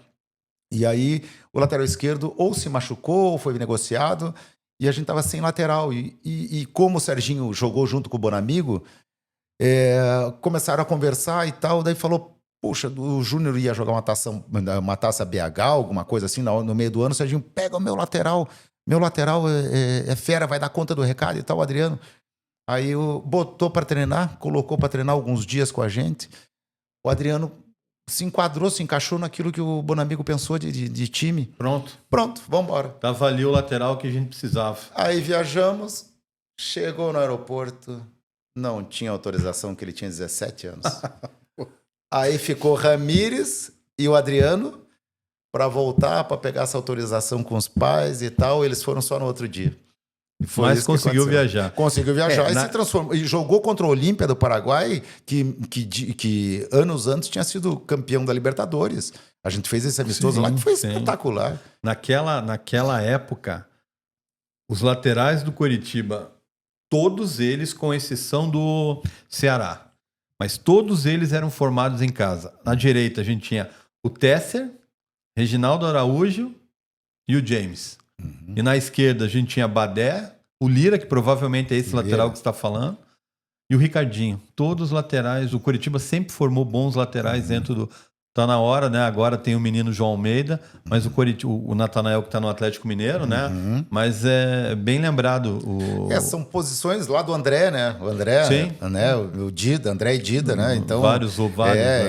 E aí o lateral esquerdo ou se machucou ou foi negociado, e a gente estava sem lateral. E como o Serginho jogou junto com o Bonamigo, começaram a conversar e tal, daí falou, poxa, o Júnior ia jogar uma taça BH, alguma coisa assim, no meio do ano, o Serginho, pega o meu lateral é fera, vai dar conta do recado e tal, o Adriano. Aí botou para treinar, colocou para treinar alguns dias com a gente, o Adriano se enquadrou, se encaixou naquilo que o Bonamigo pensou de time. Pronto, vamos embora. Tava ali o lateral que a gente precisava. Aí viajamos, chegou no aeroporto, não tinha autorização, que ele tinha 17 anos. Aí ficou Ramírez e o Adriano para voltar, para pegar essa autorização com os pais e tal. Eles foram só no outro dia. Mas conseguiu viajar. Conseguiu viajar e se transformou. E jogou contra o Olímpia do Paraguai, que anos antes tinha sido campeão da Libertadores. A gente fez esse amistoso lá que foi espetacular. Naquela época, os laterais do Coritiba, todos eles, com exceção do Ceará, mas todos eles eram formados em casa. Na direita a gente tinha o Tesser, Reginaldo Araújo e o James. E na esquerda a gente tinha Badé, o Lira, que provavelmente é esse lateral que você está falando, e o Ricardinho. Todos os laterais. O Coritiba sempre formou bons laterais dentro do... Tá na hora, né? Agora tem o menino João Almeida, mas o Natanael que está no Atlético Mineiro, né? Mas é bem lembrado. São posições lá do André, né? O André, né? O Dida, André e Dida, né? Então, vários.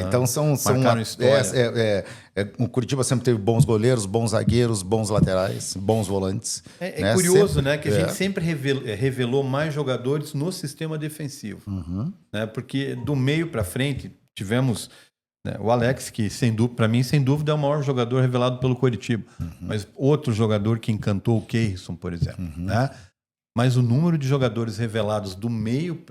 Então são história. O Curitiba sempre teve bons goleiros, bons zagueiros, bons laterais, bons volantes. É curioso, sempre, né? Que a gente sempre revelou mais jogadores no sistema defensivo. Né? Porque do meio para frente tivemos... O Alex, que para mim, sem dúvida, é o maior jogador revelado pelo Coritiba. Mas outro jogador que encantou, o Keirson, por exemplo. Né? Mas o número de jogadores revelados do meio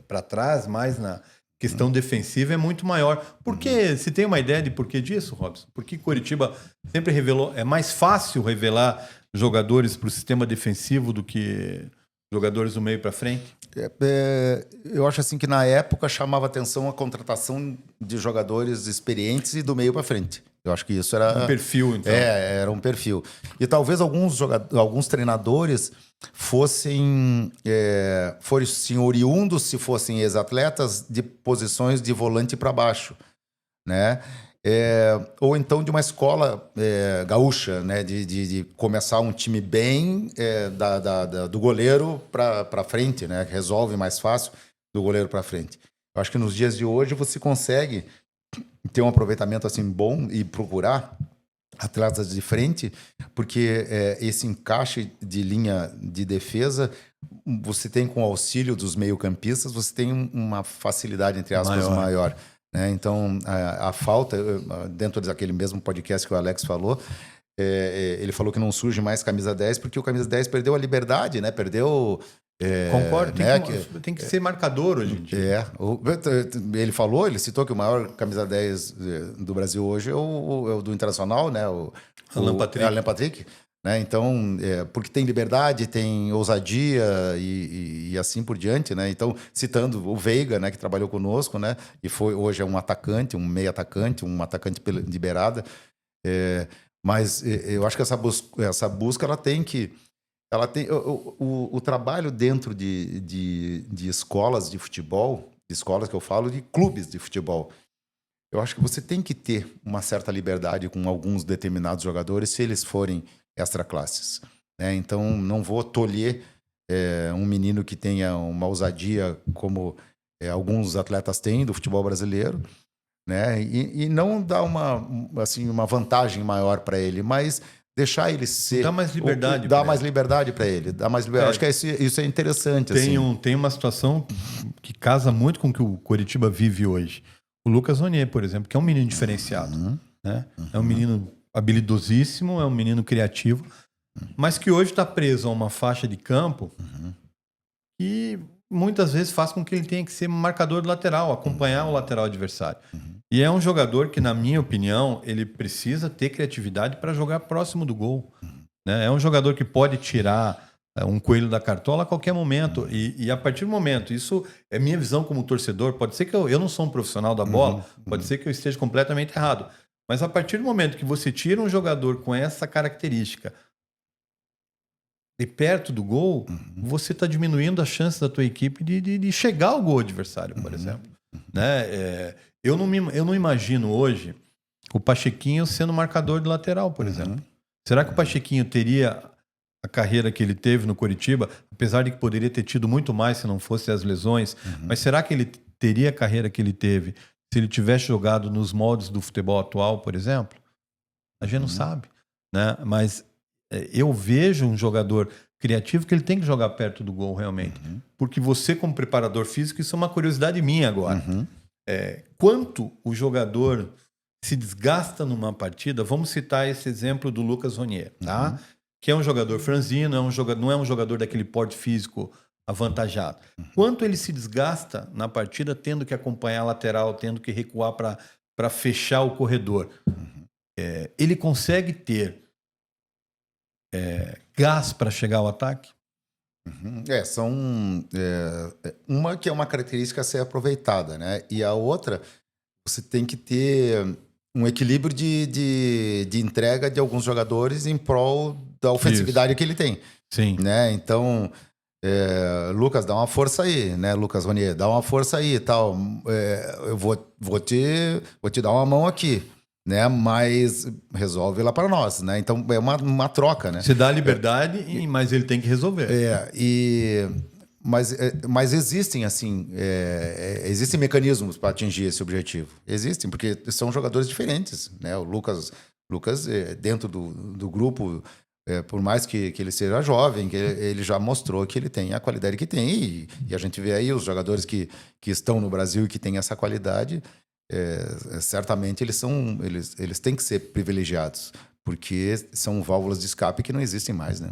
para trás, mais na questão defensiva, é muito maior. Por que? Você tem uma ideia de porquê disso, Robson? Porque Coritiba sempre revelou... É mais fácil revelar jogadores para o sistema defensivo do que jogadores do meio para frente? Eu acho assim que na época chamava atenção a contratação de jogadores experientes e do meio para frente. Eu acho que isso era... Um perfil, então. Era um perfil. E talvez alguns treinadores fossem oriundos, se fossem ex-atletas, de posições de volante para baixo, né? Ou então de uma escola gaúcha, né? De começar um time bem do goleiro para frente, né? Que resolve mais fácil do goleiro para frente. Eu acho que nos dias de hoje você consegue ter um aproveitamento assim bom e procurar atletas de frente, porque esse encaixe de linha de defesa você tem com o auxílio dos meio-campistas, você tem uma facilidade, entre aspas, maior. Né? Então, a falta, dentro daquele mesmo podcast que o Alex falou, ele falou que não surge mais camisa 10 porque o camisa 10 perdeu a liberdade, né? Perdeu... Concordo, tem que ser marcador hoje em dia. Ele citou que o maior camisa 10 do Brasil hoje é o do Internacional, né? O Alan Patrick. Né? Então, porque tem liberdade, tem ousadia e assim por diante, né? Então, citando o Veiga, né, que trabalhou conosco, né, e hoje é um atacante, um meio atacante, um atacante de beirada, mas eu acho que essa busca ela tem o trabalho dentro de escolas de futebol, de escolas que eu falo, de clubes de futebol. Eu acho que você tem que ter uma certa liberdade com alguns determinados jogadores se eles forem extra-classes, né? Então, não vou tolher um menino que tenha uma ousadia como alguns atletas têm do futebol brasileiro, né? E não dar uma vantagem maior para ele, mas deixar ele ser... Dá mais liberdade. Dá mais liberdade para ele. Dá mais liberdade. Acho que isso é interessante. Tem uma situação que casa muito com o que o Coritiba vive hoje. O Lucas Ronier, por exemplo, que é um menino diferenciado. Né? É um menino habilidosíssimo, é um menino criativo, mas que hoje está preso a uma faixa de campo que muitas vezes faz com que ele tenha que ser marcador do lateral, acompanhar o lateral adversário. E é um jogador que, na minha opinião, ele precisa ter criatividade para jogar próximo do gol. Né? É um jogador que pode tirar um coelho da cartola a qualquer momento. E a partir do momento, isso é minha visão como torcedor, pode ser que eu não sou um profissional da bola, pode ser que eu esteja completamente errado. Mas a partir do momento que você tira um jogador com essa característica de perto do gol, você está diminuindo a chance da tua equipe de chegar ao gol adversário, por exemplo. Né? Eu não imagino hoje o Pachequinho sendo marcador de lateral, por exemplo. Será que o Pachequinho teria a carreira que ele teve no Coritiba, apesar de que poderia ter tido muito mais se não fossem as lesões, mas será que ele teria a carreira que ele teve se ele tivesse jogado nos moldes do futebol atual, por exemplo? A gente não sabe. Né? Mas eu vejo um jogador criativo que ele tem que jogar perto do gol realmente. Porque você, como preparador físico, isso é uma curiosidade minha agora. Quanto o jogador se desgasta numa partida, vamos citar esse exemplo do Lucas Ronier, tá? Que é um jogador franzino, não é um jogador daquele porte físico avantajado. Quanto ele se desgasta na partida tendo que acompanhar a lateral, tendo que recuar para fechar o corredor. Ele consegue ter gás para chegar ao ataque? Uma que é uma característica a ser aproveitada, né? E a outra, você tem que ter um equilíbrio de entrega de alguns jogadores em prol da ofensividade que ele tem. Sim. Né? Então, Lucas, dá uma força aí, né? Lucas Ronier, dá uma força aí e tal. Eu vou te dar uma mão aqui, né? Mas resolve lá para nós, né? Então, é uma troca, né? Você dá liberdade, mas ele tem que resolver. Mas existem, assim, existem mecanismos para atingir esse objetivo. Existem, porque são jogadores diferentes, né? O Lucas dentro do grupo, por mais que ele seja jovem, que ele já mostrou que ele tem a qualidade que tem. E a gente vê aí os jogadores que estão no Brasil e que têm essa qualidade, certamente eles têm que ser privilegiados, porque são válvulas de escape que não existem mais, né?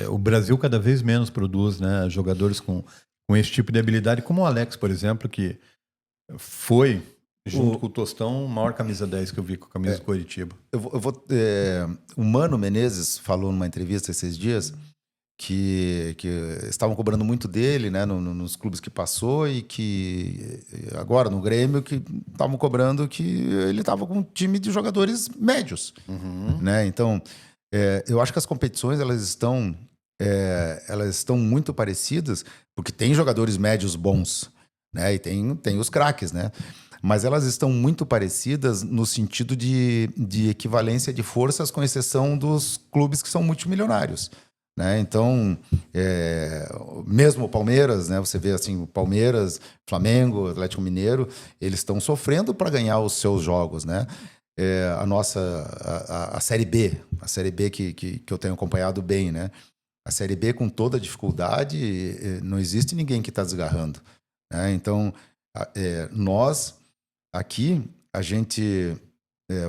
O Brasil cada vez menos produz, né, jogadores com esse tipo de habilidade, como o Alex, por exemplo, que foi, junto com o Tostão, a maior camisa 10 que eu vi com a camisa do Coritiba. O Mano Menezes falou numa entrevista esses dias que estavam cobrando muito dele, né, nos clubes que passou, e que agora no Grêmio que estavam cobrando que ele estava com um time de jogadores médios, né? Então, eu acho que as competições elas estão muito parecidas, porque tem jogadores médios bons, né? E tem os craques, né? Mas elas estão muito parecidas no sentido de equivalência de forças, com exceção dos clubes que são multimilionários, né? Então, mesmo o Palmeiras, né? Você vê assim, o Palmeiras, Flamengo, Atlético Mineiro, eles estão sofrendo para ganhar os seus jogos, né? A Série B, que eu tenho acompanhado bem, né? A Série B, com toda a dificuldade, não existe ninguém que está desgarrando, né? Então, nós aqui, a gente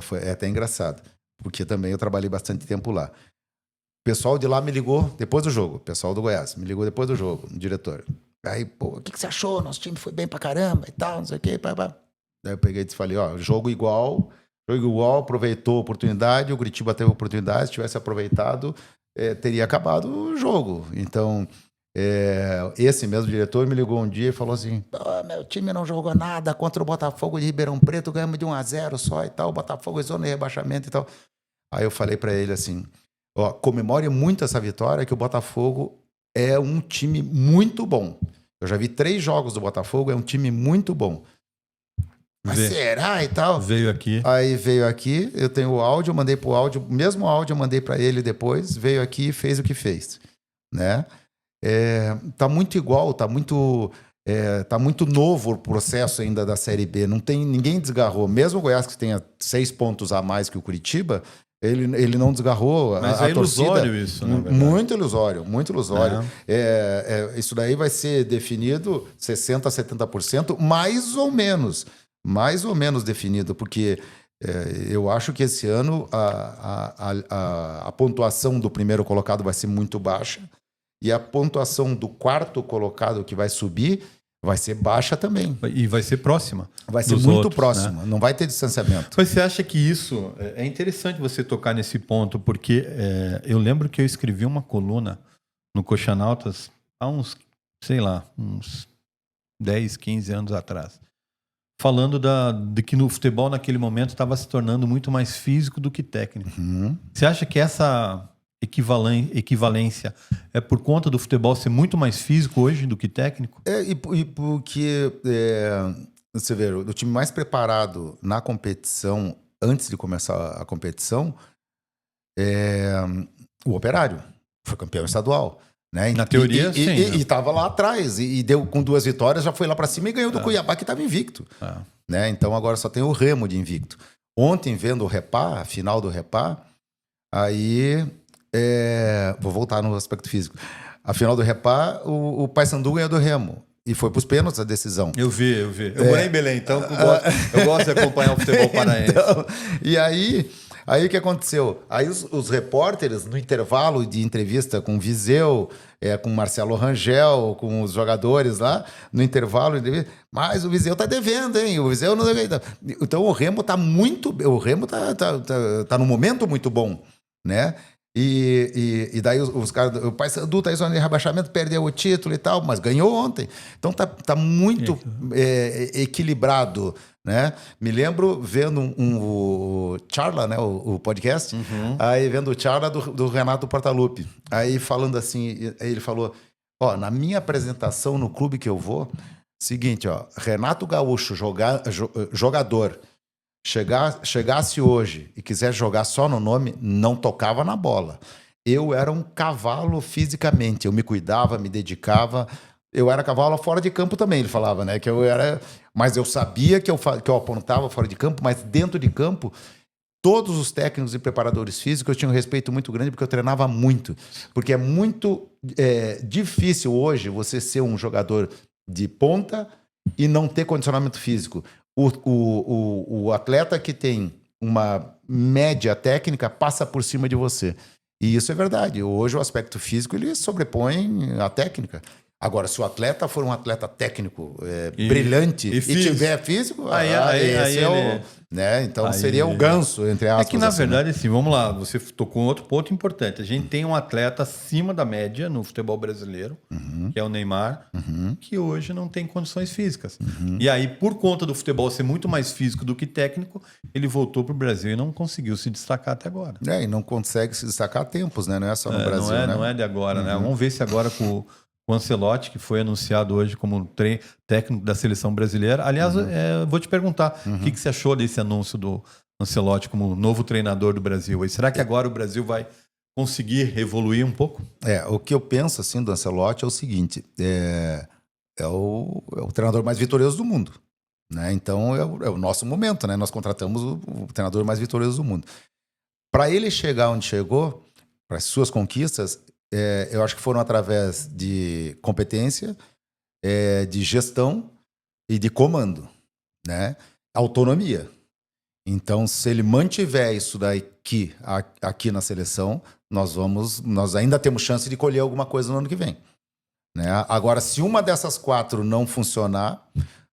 foi até engraçado, porque também eu trabalhei bastante tempo lá. O pessoal de lá me ligou depois do jogo, o pessoal do Goiás me ligou depois do jogo, o diretor. Aí, pô, o que você achou? Nosso time foi bem pra caramba e tal, não sei o quê. Daí eu peguei e falei, jogo igual, aproveitou a oportunidade, o Curitiba teve a oportunidade, se tivesse aproveitado, teria acabado o jogo. Então, esse mesmo diretor me ligou um dia e falou assim, meu time não jogou nada contra o Botafogo de Ribeirão Preto, ganhamos de 1-0 só e tal, o Botafogo é zona de rebaixamento e tal. Aí eu falei para ele assim, comemore muito essa vitória, que o Botafogo é um time muito bom. Eu já vi 3 jogos do Botafogo, é um time muito bom. Mas será e tal? Veio aqui. Aí veio aqui, eu tenho o áudio, eu mandei pro áudio, o mesmo áudio eu mandei para ele depois, veio aqui e fez o que fez, né? Tá muito igual, tá muito novo o processo ainda da Série B, ninguém desgarrou, mesmo o Goiás que tenha 6 pontos a mais que o Curitiba, ele não desgarrou. Mas é ilusório isso, né? Muito ilusório, muito ilusório. Isso daí vai ser definido 60% a 70%, mais ou menos definido, porque eu acho que esse ano a pontuação do primeiro colocado vai ser muito baixa, e a pontuação do quarto colocado que vai subir vai ser baixa também. E vai ser próxima. Vai ser muito próxima, né? Não vai ter distanciamento. Mas você acha que isso... É interessante você tocar nesse ponto, porque eu lembro que eu escrevi uma coluna no Coxanautas há uns 10, 15 anos atrás, falando de que no futebol naquele momento estava se tornando muito mais físico do que técnico. Você acha que essa equivalência é por conta do futebol ser muito mais físico hoje do que técnico? E porque você vê, o time mais preparado na competição, antes de começar a competição, o Operário. Foi campeão estadual. Né? Na teoria, sim. E estava lá atrás. E deu com 2 vitórias, já foi lá para cima e ganhou do Cuiabá, que estava invicto. Né? Então agora só tem o Remo de invicto. Ontem, vendo o Repá, a final do Repá, aí... vou voltar no aspecto físico. A final do Repá, o Paysandu ganhou do Remo. E foi para os pênaltis a decisão. Eu vi. Eu morei em Belém, então eu gosto de acompanhar o futebol paraense. Então, e aí o que aconteceu? Aí os repórteres, no intervalo de entrevista com o Viseu, com o Marcelo Rangel, com os jogadores lá, no intervalo, mas o Viseu tá devendo, hein? O Viseu não deve... Então o Remo tá muito... O Remo tá num momento muito bom, né? E daí os caras, o Paysandu tá em zona de rebaixamento, perdeu o título e tal, mas ganhou ontem. Então tá muito equilibrado, né? Me lembro vendo o Charla, né? O podcast, aí vendo o Charla do Renato Portaluppi. Aí falando assim, ele falou, na minha apresentação no clube que eu vou, seguinte, Renato Gaúcho, jogador, chegasse hoje e quiser jogar só no nome, não tocava na bola. Eu era um cavalo fisicamente, eu me cuidava, me dedicava. Eu era cavalo fora de campo também, ele falava, né? Que eu era, mas eu sabia que eu apontava fora de campo, mas dentro de campo, todos os técnicos e preparadores físicos eu tinha um respeito muito grande porque eu treinava muito. Porque é muito difícil hoje você ser um jogador de ponta e não ter condicionamento físico. O atleta que tem uma média técnica passa por cima de você. E isso é verdade. Hoje o aspecto físico ele sobrepõe a técnica. Agora, se o atleta for um atleta técnico brilhante e tiver físico, esse é o... Né? Então seria o ganso, entre aspas. É que, na verdade, assim, vamos lá, você tocou um outro ponto importante. A gente tem um atleta acima da média no futebol brasileiro, que é o Neymar, que hoje não tem condições físicas. E aí, por conta do futebol ser muito mais físico do que técnico, ele voltou para o Brasil e não conseguiu se destacar até agora. E não consegue se destacar há tempos, né? Não é só no Brasil, né? Não é de agora, né? Vamos ver se agora com o Ancelotti, que foi anunciado hoje como técnico da seleção brasileira. Aliás, vou te perguntar, o que você achou desse anúncio do Ancelotti como novo treinador do Brasil? E será que agora o Brasil vai conseguir evoluir um pouco? O que eu penso assim do Ancelotti é o seguinte, é o treinador mais vitorioso do mundo, né? Então é o nosso momento, né? Nós contratamos o treinador mais vitorioso do mundo. Para ele chegar onde chegou, para as suas conquistas, eu acho que foram através de competência, de gestão e de comando, né? Autonomia. Então, se ele mantiver isso daqui aqui na seleção, nós ainda temos chance de colher alguma coisa no ano que vem, né? Agora, se uma dessas 4 não funcionar,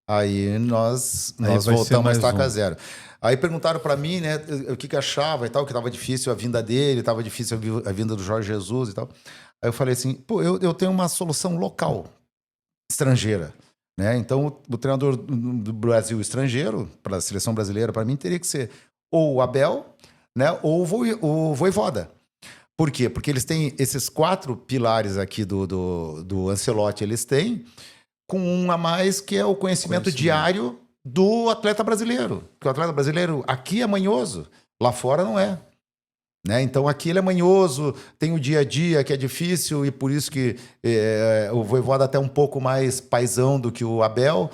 aí nós voltamos a estaca zero. Aí perguntaram para mim, né, o que achava e tal, que estava difícil a vinda dele, estava difícil a vinda do Jorge Jesus e tal. Aí eu falei assim, eu tenho uma solução local, estrangeira, né? Então o treinador do Brasil estrangeiro, para a seleção brasileira, para mim, teria que ser ou o Abel, né, ou o Vojvoda. Por quê? Porque eles têm esses 4 pilares aqui do Ancelotti, eles têm, com um a mais, que é o conhecimento diário do atleta brasileiro. Porque o atleta brasileiro aqui é manhoso, lá fora não é. Né? Então aqui ele é manhoso, tem o dia a dia que é difícil e por isso que o Vojvoda é até um pouco mais paizão do que o Abel,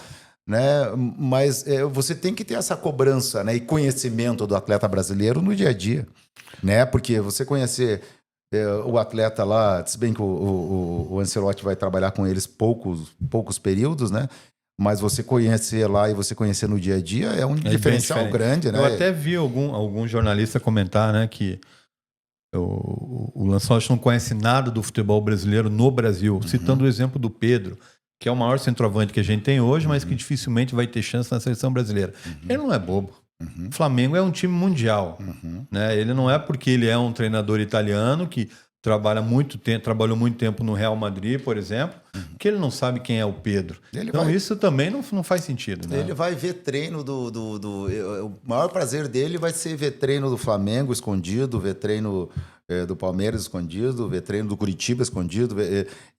né? Mas você tem que ter essa cobrança, né, e conhecimento do atleta brasileiro no dia a dia, né? Porque você conhecer o atleta lá, se bem que o Ancelotti vai trabalhar com eles poucos períodos, né? Mas você conhecer lá e você conhecer no dia a dia é um diferencial grande, né? Eu até vi algum jornalista comentar, né, que O Lancelotti não conhece nada do futebol brasileiro no Brasil, citando o exemplo do Pedro, que é o maior centroavante que a gente tem hoje, mas que dificilmente vai ter chance na seleção brasileira. Ele não é bobo. O Flamengo é um time mundial. Né? Ele não é porque ele é um treinador italiano que trabalhou muito tempo no Real Madrid, por exemplo, que ele não sabe quem é o Pedro. Isso também não faz sentido. Né? Ele vai ver treino o maior prazer dele vai ser ver treino do Flamengo escondido, ver treino do Palmeiras escondido, ver treino do Curitiba escondido.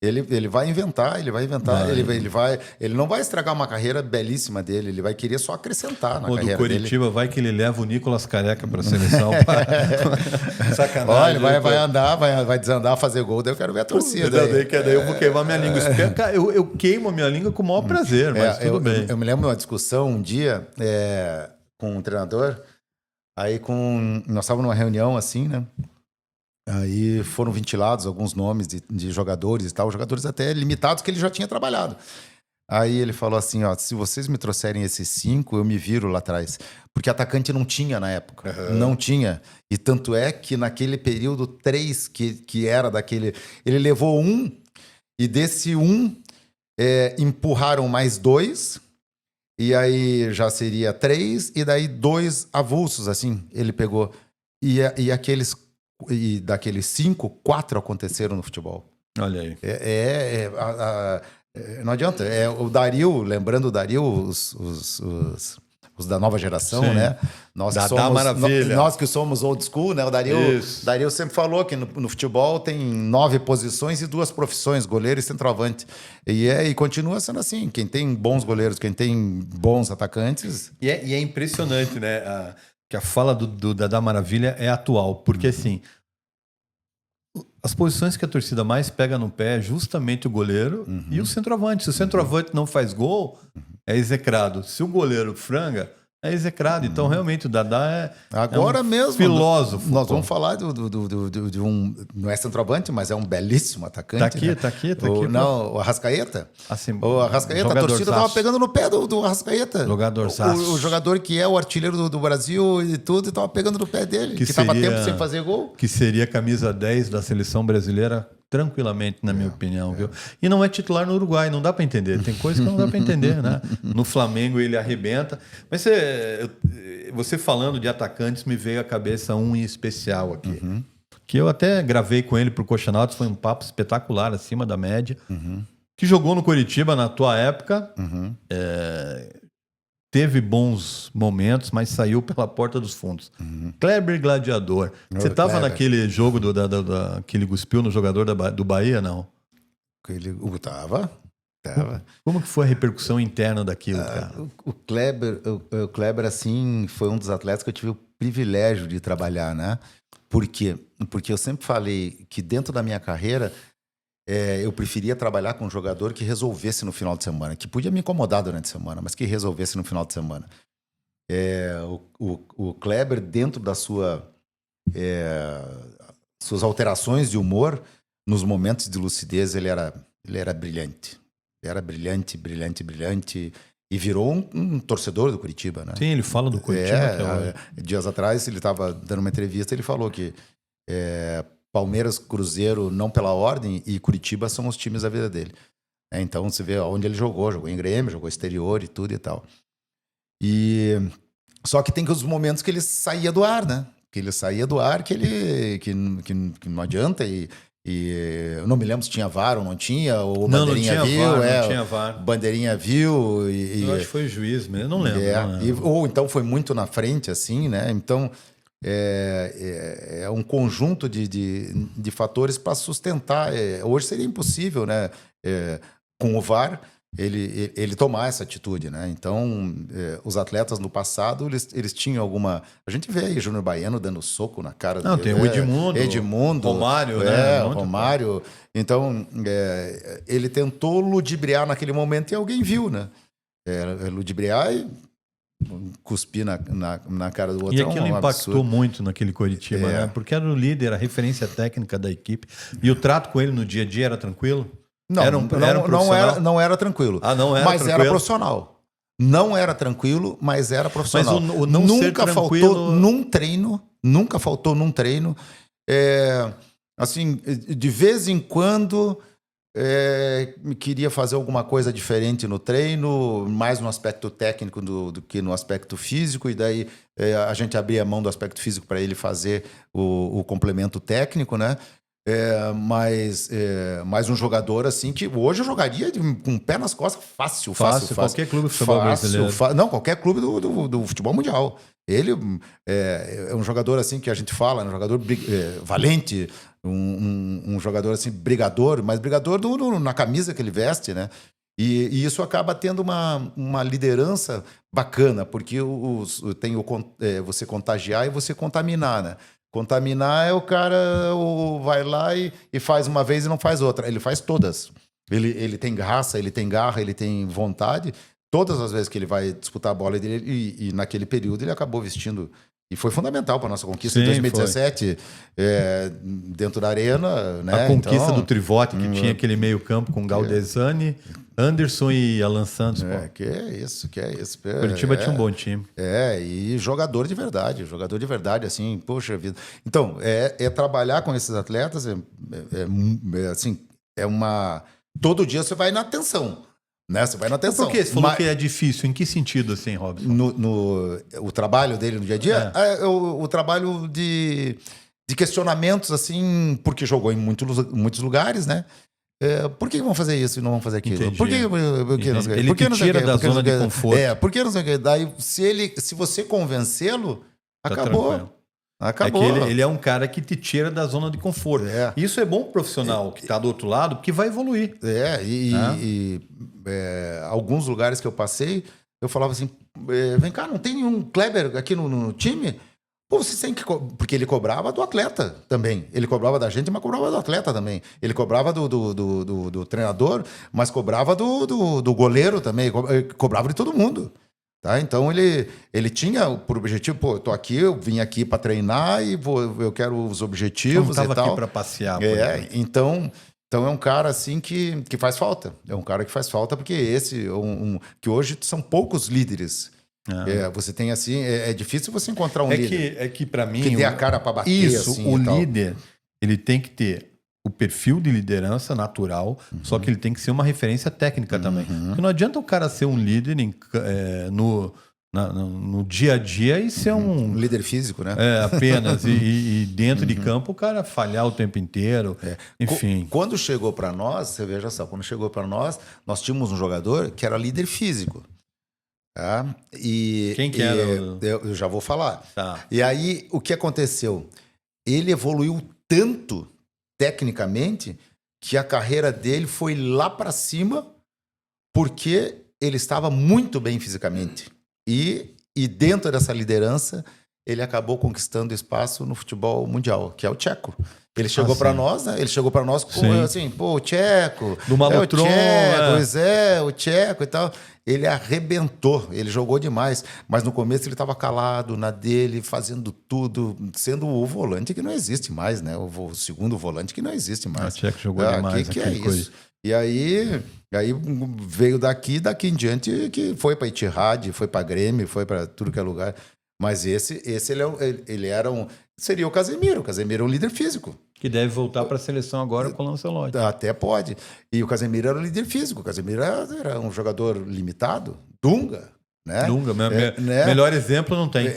Ele vai inventar. Ele não vai estragar uma carreira belíssima dele, ele vai querer só acrescentar na carreira do Curitiba dele. Vai que ele leva o Nicolas Careca para a seleção. Sacanagem. Olha, ele vai andar, vai desandar, fazer gol, daí eu quero ver a torcida. Daí eu vou queimar minha língua. Eu queimo a minha língua com o maior prazer, mas tudo bem. Eu me lembro de uma discussão um dia com um treinador, nós estávamos numa reunião assim, né? Aí foram ventilados alguns nomes de jogadores e tal, jogadores até limitados que ele já tinha trabalhado. Aí ele falou assim, ó, se vocês me trouxerem esses 5, eu me viro lá atrás. Porque atacante não tinha na época, não tinha. E tanto é que naquele período 3, que era daquele... Ele levou 1, e desse 1, empurraram mais 2, e aí já seria 3, e daí 2 avulsos, assim, ele pegou. E daqueles 5, 4 aconteceram no futebol. Olha aí. Não adianta. O Dario, lembrando o Dario, os da nova geração, Sim. né? Nós que somos old school, né? O Dario sempre falou que no futebol tem 9 posições e 2 profissões, goleiro e centroavante. E continua sendo assim. Quem tem bons goleiros, quem tem bons atacantes... E é impressionante, né? Que a fala do Dadá Maravilha é atual, porque assim, as posições que a torcida mais pega no pé é justamente o goleiro e o centroavante. Se o centroavante não faz gol, é execrado. Se o goleiro franga, é execrado. Então, realmente, o Dadá Agora é um mesmo, filósofo. Nós vamos falar de um... Não é centroavante, mas é um belíssimo atacante. Tá aqui. O Arrascaeta. Assim, O Arrascaeta, a torcida estava pegando no pé do Arrascaeta. O jogador que é o artilheiro do Brasil e tudo, estava pegando no pé dele. Que estava tempo sem fazer gol. Que seria a camisa 10 da seleção brasileira, tranquilamente, na minha opinião, viu? E não é titular no Uruguai, não dá para entender. Tem coisas que não dá para entender, né? No Flamengo ele arrebenta. Mas você falando de atacantes, me veio à cabeça um em especial aqui. Que eu até gravei com ele pro Coxanautas, foi um papo espetacular, acima da média. Que jogou no Coritiba na tua época. Teve bons momentos, mas saiu pela porta dos fundos. Kleber Gladiador. Você estava naquele jogo que ele cuspiu no jogador do Bahia, não? Tava. Como que foi a repercussão interna daquilo, cara? O Kleber, assim, foi um dos atletas que eu tive o privilégio de trabalhar, né? Por quê? Porque eu sempre falei que dentro da minha carreira... eu preferia trabalhar com um jogador que resolvesse no final de semana, que podia me incomodar durante a semana, mas que resolvesse no final de semana. O Kleber, dentro das suas alterações de humor, nos momentos de lucidez, ele era brilhante. Ele era brilhante, e virou um torcedor do Curitiba, né? Sim, ele fala do Curitiba. Dias atrás, ele estava dando uma entrevista, ele falou que... Palmeiras, Cruzeiro, não pela ordem, e Curitiba são os times da vida dele. Então, você vê onde ele jogou em Grêmio, jogou exterior e tudo e tal. Só que tem os momentos que ele saía do ar, né? Que ele saía do ar, que não adianta, eu não me lembro se tinha VAR ou não tinha, ou bandeirinha viu. Não tinha VAR. Bandeirinha viu. Eu acho que foi juiz mesmo, não lembro. Ou então foi muito na frente, assim, né? Então... É um conjunto de fatores para sustentar. Hoje seria impossível, né? Com o VAR, ele tomar essa atitude, né? Então, os atletas no passado, eles tinham alguma... A gente vê aí Júnior Baiano dando soco na cara dele. Tem o Edmundo, Romário, né? Romário. Então, ele tentou ludibriar naquele momento e alguém viu, né? Ludibriar e... cuspir na cara do outro. E aquilo impactou muito naquele Coritiba, né? Porque era o líder, a referência técnica da equipe. E o trato com ele no dia a dia era tranquilo? Não, não era tranquilo. Não era mas tranquilo. Era profissional. Não era tranquilo, mas era profissional. Mas o não ser tranquilo... Nunca faltou num treino assim, de vez em quando queria fazer alguma coisa diferente no treino, mais no aspecto técnico do que no aspecto físico, e daí a gente abria a mão do aspecto físico para ele fazer o complemento técnico, né? Mas um jogador assim que hoje eu jogaria com o pé nas costas fácil. Qualquer clube de futebol brasileiro. Não, qualquer clube do futebol mundial. Ele é um jogador assim que a gente fala, um jogador valente, um jogador assim brigador, mas brigador na camisa que ele veste, né? E isso acaba tendo uma liderança bacana, porque tem você contagiar e você contaminar, né? Contaminar é o cara vai lá e faz uma vez e não faz outra. Ele faz todas. Ele tem raça, ele tem garra, ele tem vontade. Todas as vezes que ele vai disputar a bola e naquele período ele acabou vestindo. E foi fundamental para a nossa conquista. Sim, em 2017, dentro da Arena. Né? A conquista do Trivote, que tinha aquele meio campo com Galdesani, Anderson e Alan Santos. Que é isso. Curitiba tinha um bom time. E jogador de verdade, assim, poxa vida. Então, trabalhar com esses atletas assim, todo dia você vai na atenção. Né? Você vai na atenção. Por que você falou que é difícil? Em que sentido, assim, Robson? O trabalho dele no dia a dia? O trabalho de questionamentos, assim, porque jogou em muitos lugares, né? Por que vão fazer isso e não vão fazer aquilo? Entendi. Por que não sei o quê? Ele te tira da zona de conforto. Por que não sei o quê? Daí, se você convencê-lo, acabou. Tranquilo. É que ele é um cara que te tira da zona de conforto. Isso é bom pro profissional que está do outro lado, porque vai evoluir. Alguns lugares que eu passei, eu falava assim, vem cá, não tem nenhum Kleber aqui no time? Pô, você tem que... Porque ele cobrava do atleta também. Ele cobrava da gente, mas cobrava do atleta também. Ele cobrava do treinador, mas cobrava do goleiro também. Cobrava de todo mundo. Tá? Então ele tinha por objetivo, pô, eu tô aqui, eu vim aqui para treinar e eu quero os objetivos e tal. Não estava aqui para passear. Então é um cara assim que faz falta. É um cara que faz falta porque que hoje são poucos líderes. Você tem assim, é difícil você encontrar um líder. É que para mim que dê a cara para bater. Isso, assim, o líder, ele tem que ter o perfil de liderança natural, só que ele tem que ser uma referência técnica também. Porque não adianta o cara ser um líder no dia a dia e ser um líder físico, né? Apenas. e dentro de campo o cara falhar o tempo inteiro. Enfim. Quando chegou para nós, você veja só, nós tínhamos um jogador que era líder físico. Tá? Quem que era? Eu já vou falar. Tá. E aí, o que aconteceu? Ele evoluiu tanto tecnicamente que a carreira dele foi lá para cima porque ele estava muito bem fisicamente. E dentro dessa liderança, ele acabou conquistando espaço no futebol mundial, que é o Tcheco. Ele chegou para nós, né? Ele chegou para nós com assim, pô, o Tcheco. Do Malotron. O Tcheco e tal. Ele arrebentou, ele jogou demais. Mas no começo ele estava calado na dele, fazendo tudo, sendo o volante que não existe mais, né? O segundo volante que não existe mais. O Tcheco jogou demais. Que é isso? E aí veio daqui em diante, que foi para Etihad, foi para Grêmio, foi para tudo que é lugar. Mas esse ele era seria o Casemiro. O Casemiro é um líder físico. Que deve voltar para a seleção agora com o Lancelotti. Até pode. E o Casemiro era o líder físico. O Casemiro era um jogador limitado. Dunga, né? Dunga, melhor exemplo não tem.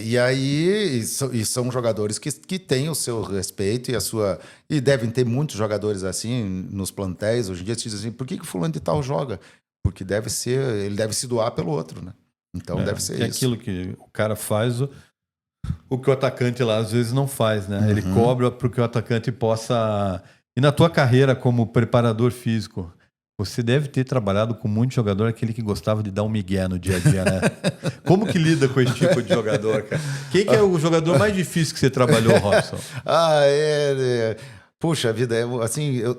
E aí são jogadores que têm o seu respeito e a sua... E devem ter muitos jogadores assim nos plantéis. Hoje em dia se diz assim, por que o fulano de tal joga? Porque ele deve se doar pelo outro, né? Então deve ser isso. É aquilo que o cara faz... O que o atacante lá às vezes não faz, né? Ele cobra para que o atacante possa... E na tua carreira como preparador físico, você deve ter trabalhado com muito jogador, aquele que gostava de dar um migué no dia a dia, né? Como que lida com esse tipo de jogador, cara? Quem que é o jogador mais difícil que você trabalhou, Robson? Puxa vida,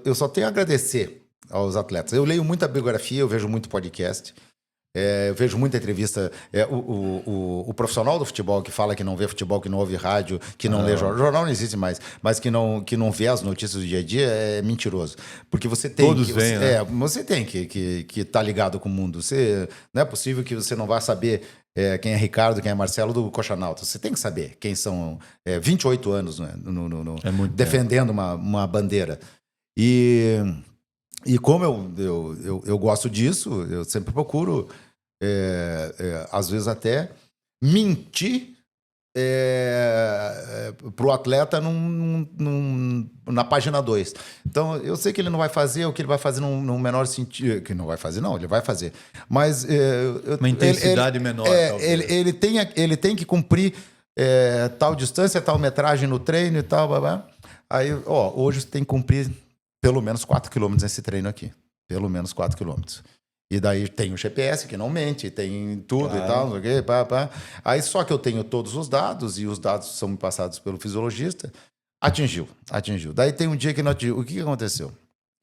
eu só tenho a agradecer aos atletas. Eu leio muita biografia, eu vejo muito podcast. Eu vejo muita entrevista. O profissional do futebol que fala que não vê futebol, que não ouve rádio, que não lê jornal. Jornal não existe mais, mas que não vê as notícias do dia a dia é mentiroso. Porque você tem Todos veem, né? você tem que estar ligado com o mundo. Não é possível que você não vá saber quem é Ricardo, quem é Marcelo do Coxanauta. Você tem que saber quem são 28 anos, né, defendendo uma bandeira. E como eu gosto disso, eu sempre procuro, às vezes até, mentir para o atleta na página 2. Então, eu sei que ele não vai fazer o que ele vai fazer no menor sentido. Que não vai fazer, não, ele vai fazer. Mas... uma intensidade menor, talvez. Ele tem que cumprir tal distância, tal metragem no treino e tal. Blá, blá. Aí, hoje você tem que cumprir pelo menos 4 quilômetros nesse treino aqui. Pelo menos 4 quilômetros. E daí tem o GPS, que não mente, tem tudo, claro, e tal, não sei o quê, pá. Aí só que eu tenho todos os dados, e os dados são passados pelo fisiologista. Atingiu. Daí tem um dia que não atingiu. O que aconteceu? O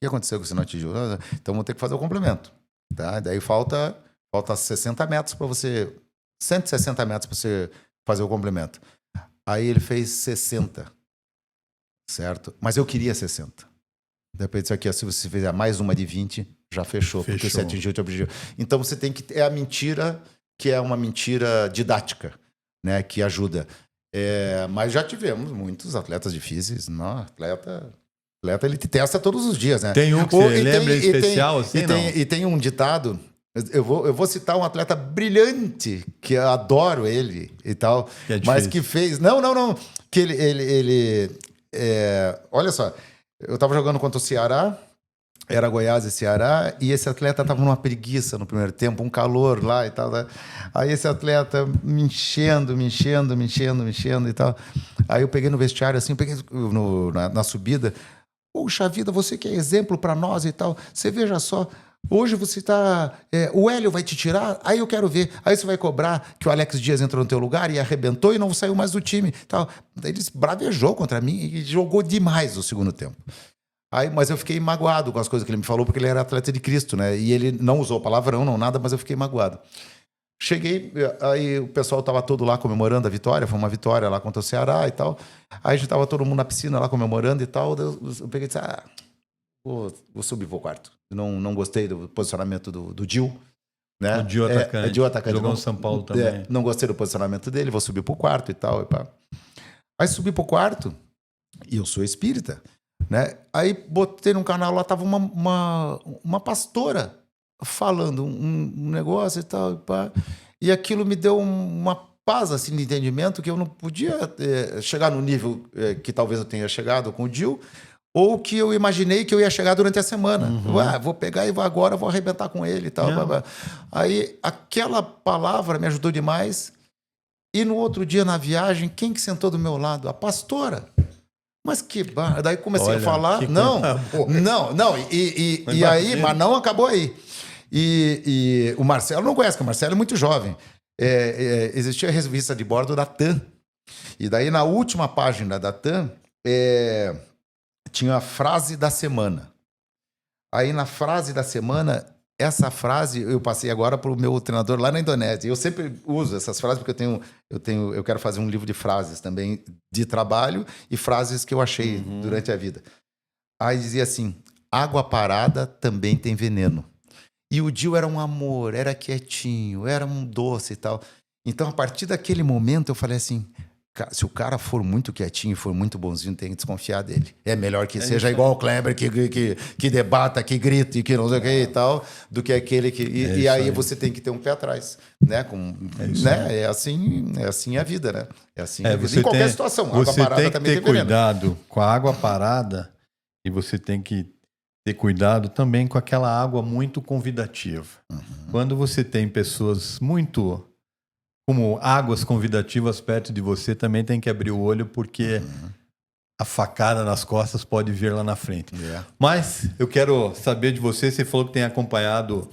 que aconteceu que você não atingiu? Então vou ter que fazer o complemento. Tá? Daí falta 60 metros para você... 160 metros para você fazer o complemento. Aí ele fez 60. Certo? Mas eu queria 60. Depois disso aqui, se você fizer mais uma de 20... já fechou, porque você atingiu o teu objetivo. Então você tem que... É a mentira, que é uma mentira didática, né? Que ajuda. Mas já tivemos muitos atletas difíceis. Não, atleta ele te testa todos os dias, né? Tem um que você lembra especial, assim, e tem um ditado... Eu vou citar um atleta brilhante, que eu adoro ele e tal, mas que fez... Não. Que ele olha só, eu estava jogando contra o Ceará, era Goiás e Ceará, e esse atleta estava numa preguiça no primeiro tempo, um calor lá e tal. Né? Aí esse atleta me enchendo e tal. Aí eu peguei no vestiário, assim, peguei na subida. Poxa vida, você que é exemplo para nós e tal. Você veja só, hoje você está... o Hélio vai te tirar, aí eu quero ver. Aí você vai cobrar que o Alex Dias entrou no teu lugar e arrebentou e não saiu mais do time. Tal. Ele bravejou contra mim e jogou demais no segundo tempo. Mas eu fiquei magoado com as coisas que ele me falou, porque ele era atleta de Cristo, né? E ele não usou palavrão, não nada, mas eu fiquei magoado. Cheguei, aí o pessoal estava todo lá comemorando a vitória, foi uma vitória lá contra o Ceará e tal. Aí a gente estava todo mundo na piscina lá comemorando e tal. Eu peguei e disse, vou subir pro quarto. Não gostei do posicionamento do Gil. Né? O Gil atacante. Gil atacante. Jogou no São Paulo também. Não gostei do posicionamento dele, vou subir pro quarto e tal. Aí subi pro quarto e eu sou espírita. Né? Aí botei num canal lá, tava uma pastora falando um negócio e tal, e aquilo me deu uma paz assim, de entendimento, que eu não podia chegar no nível que talvez eu tenha chegado com o Gil, ou que eu imaginei que eu ia chegar durante a semana. Vou pegar e agora vou arrebentar com ele e tal. Aí aquela palavra me ajudou demais, e no outro dia na viagem, quem que sentou do meu lado? A pastora. Mas que barra. Daí comecei a falar. Não. E aí, mas não acabou aí. E o Marcelo não conhece, porque o Marcelo é muito jovem. Existia a revista de bordo da TAM. E daí, na última página da TAM, tinha a frase da semana. Aí, na frase da semana, essa frase eu passei agora para o meu treinador lá na Indonésia. Eu sempre uso essas frases porque eu quero fazer um livro de frases também de trabalho e frases que eu achei durante a vida. Aí dizia assim: água parada também tem veneno. E o Gil era um amor, era quietinho, era um doce e tal. Então, a partir daquele momento, eu falei assim: se o cara for muito quietinho, for muito bonzinho, tem que desconfiar dele. É melhor que seja igual o Kleber, que debata, que grita e que não sei o que e tal, do que aquele que... E aí você tem que ter um pé atrás, né? É assim a vida, né? É assim a vida. Em qualquer situação. Você água parada tem que também ter cuidado com a água parada, e você tem que ter cuidado também com aquela água muito convidativa. Quando você tem pessoas muito... como águas convidativas perto de você, também tem que abrir o olho, porque a facada nas costas pode vir lá na frente. Mas eu quero saber de você, você falou que tem acompanhado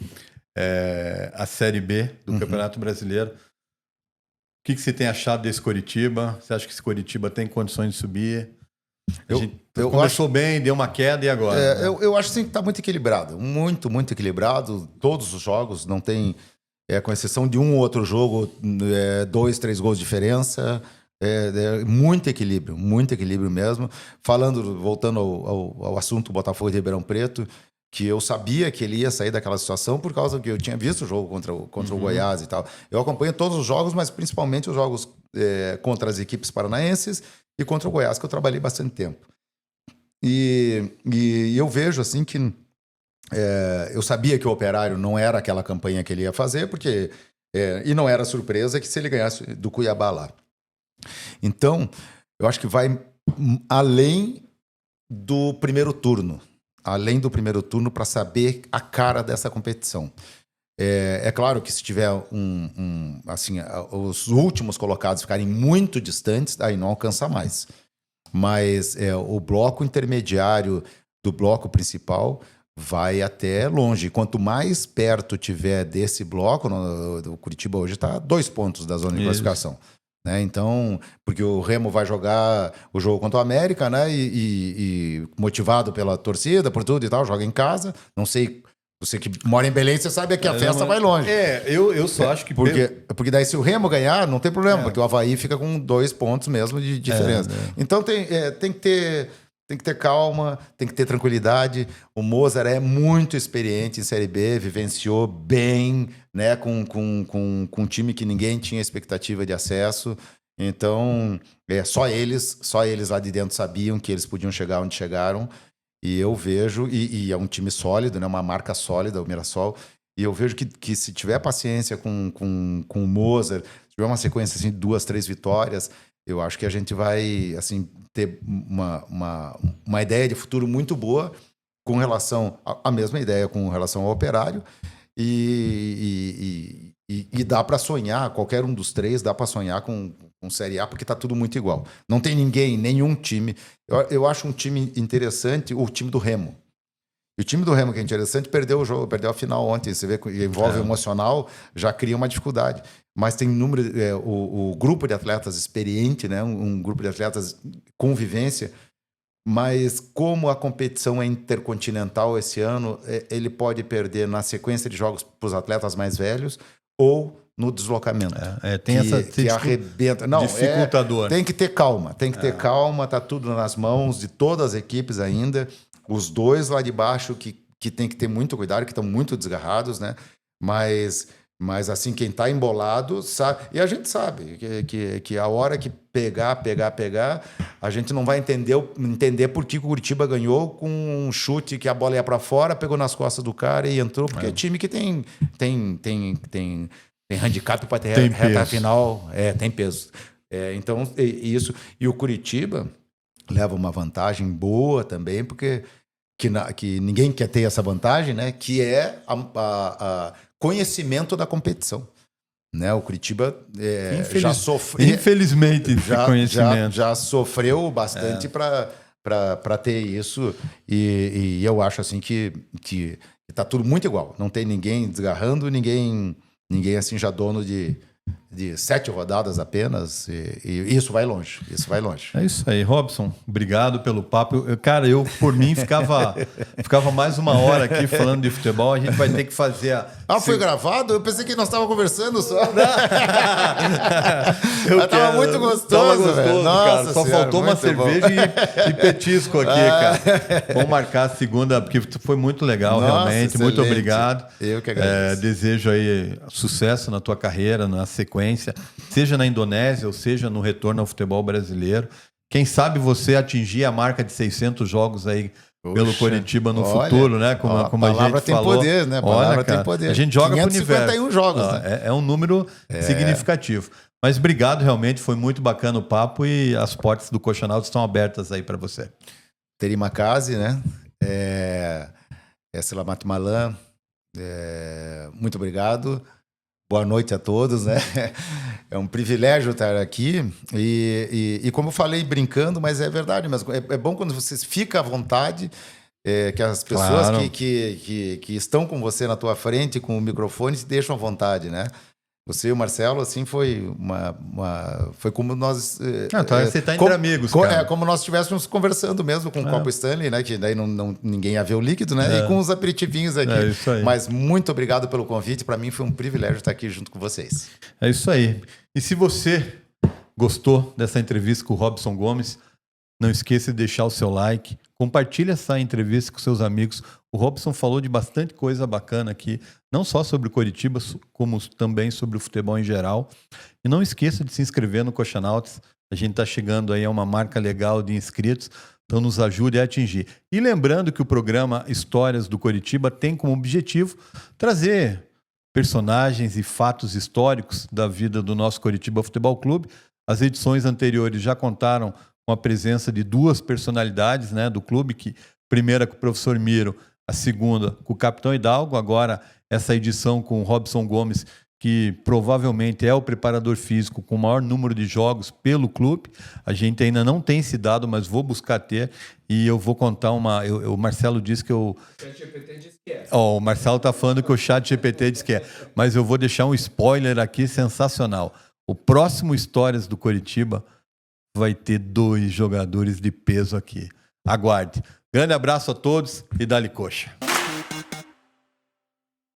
a Série B do Campeonato Brasileiro. O que você tem achado desse Coritiba? Você acha que esse Coritiba tem condições de subir? Começou bem, deu uma queda, e agora? Eu acho sim, que está muito equilibrado. Muito, muito equilibrado. Todos os jogos, não tem... com exceção de um ou outro jogo, 2, 3 gols de diferença. Muito equilíbrio mesmo. Voltando ao assunto Botafogo de Ribeirão Preto, que eu sabia que ele ia sair daquela situação por causa que eu tinha visto o jogo contra o Goiás e tal. Eu acompanho todos os jogos, mas principalmente os jogos contra as equipes paranaenses e contra o Goiás, que eu trabalhei bastante tempo. E eu vejo assim que eu sabia que o Operário não era aquela campanha que ele ia fazer, porque e não era surpresa que se ele ganhasse do Cuiabá lá. Então, eu acho que vai além do primeiro turno. Além do primeiro turno, para saber a cara dessa competição. É claro que se tiver assim, os últimos colocados ficarem muito distantes, aí não alcança mais. Mas o bloco intermediário do bloco principal vai até longe. Quanto mais perto tiver desse bloco, o Curitiba hoje está a 2 pontos da zona de classificação. Né? Então, porque o Remo vai jogar o jogo contra o América, né? E motivado pela torcida, por tudo e tal, joga em casa. Não sei, você que mora em Belém, você sabe que a festa vai longe. Eu só acho que... Porque daí se o Remo ganhar, não tem problema, porque o Avaí fica com 2 pontos mesmo de diferença. Então tem que ter calma, tem que ter tranquilidade. O Mozart é muito experiente em Série B, vivenciou bem, né, com um time que ninguém tinha expectativa de acesso. Então, só eles lá de dentro sabiam que eles podiam chegar onde chegaram. E eu vejo, e é um time sólido, né, uma marca sólida, o Mirassol. E eu vejo que se tiver paciência com o Mozart, se tiver uma sequência assim, de 2, 3 vitórias, eu acho que a gente vai assim, ter uma ideia de futuro muito boa com relação à mesma ideia com relação ao Operário. E dá para sonhar, qualquer um dos 3 dá para sonhar com Série A, porque está tudo muito igual. Não tem nenhum time. Eu acho um time interessante, o time do Remo. E o time do Remo, que é interessante, perdeu o jogo, perdeu a final ontem. Você vê que envolve o emocional, já cria uma dificuldade. Mas tem o grupo de atletas experiente, né? Um grupo de atletas com vivência. Mas como a competição é intercontinental esse ano, ele pode perder na sequência de jogos para os atletas mais velhos ou no deslocamento. Que arrebenta. Não, dificultador. Tem que ter calma, tá tudo nas mãos de todas as equipes ainda. Os 2 lá de baixo que tem que ter muito cuidado, que estão muito desgarrados, né? Mas assim, quem está embolado sabe. E a gente sabe que a hora que pegar, a gente não vai entender por que o Curitiba ganhou com um chute que a bola ia para fora, pegou nas costas do cara e entrou, porque é time que tem handicap para ter reta final, tem peso. Então, isso. E o Curitiba leva uma vantagem boa também, porque que ninguém quer ter essa vantagem, né? Que é a conhecimento da competição. Né? O Curitiba já sofreu. Infelizmente, conhecimento. Já sofreu bastante para ter isso. E eu acho assim que tá tudo muito igual. Não tem ninguém desgarrando, ninguém assim já dono de 7 rodadas apenas, e isso vai longe. É isso aí, Robson, obrigado pelo papo. Cara, eu por mim ficava mais uma hora aqui falando de futebol. A gente vai ter que fazer foi gravado? Eu pensei que nós estávamos conversando só. Tava muito gostoso, cara. Só faltou uma cerveja e petisco aqui, cara. Vamos marcar a segunda, porque foi muito legal, realmente. Excelente. Muito obrigado. Eu que agradeço. Desejo aí sucesso na tua carreira, na sequência, seja na Indonésia ou seja no retorno ao futebol brasileiro. Quem sabe você atingir a marca de 600 jogos aí pelo Curitiba no futuro, né? Como a gente falou. A palavra tem poder, né? Tem poder. A gente joga pro universo. 551 jogos, né? É um número significativo. Mas obrigado, realmente, foi muito bacana o papo e as portas do Colchonauta estão abertas aí para você. Terima Case, né? Selamat Malam. Muito obrigado. Boa noite a todos, né? É um privilégio estar aqui e como eu falei brincando, mas é verdade mesmo. É bom quando você fica à vontade, que as pessoas que estão com você na tua frente, com o microfone, te deixam à vontade, né? Você e o Marcelo, assim, foi foi como nós... Você tá entre amigos, cara. Como nós estivéssemos conversando mesmo com o Copo Stanley, né? Que daí ninguém ia ver o líquido, né? E com os aperitivinhos aqui. É isso aí. Mas muito obrigado pelo convite. Para mim foi um privilégio estar aqui junto com vocês. É isso aí. E se você gostou dessa entrevista com o Robson Gomes, não esqueça de deixar o seu like. Compartilhe essa entrevista com seus amigos. O Robson falou de bastante coisa bacana aqui, não só sobre o Coritiba, como também sobre o futebol em geral. E não esqueça de se inscrever no Coxanautas. A gente está chegando aí a uma marca legal de inscritos, então nos ajude a atingir. E lembrando que o programa Histórias do Coritiba tem como objetivo trazer personagens e fatos históricos da vida do nosso Coritiba Futebol Clube. As edições anteriores já contaram com a presença de 2 personalidades, né, do clube, que primeira com o professor Miro, a segunda com o capitão Hidalgo, agora essa edição com o Robson Gomes, que provavelmente é o preparador físico com o maior número de jogos pelo clube. A gente ainda não tem esse dado, mas vou buscar ter, e eu vou contar o Marcelo disse que o ChatGPT diz que é. O Marcelo está falando que o ChatGPT diz que é, mas eu vou deixar um spoiler aqui sensacional. O próximo Histórias do Coritiba vai ter 2 jogadores de peso aqui. Aguarde. Grande abraço a todos e dá-lhe coxa.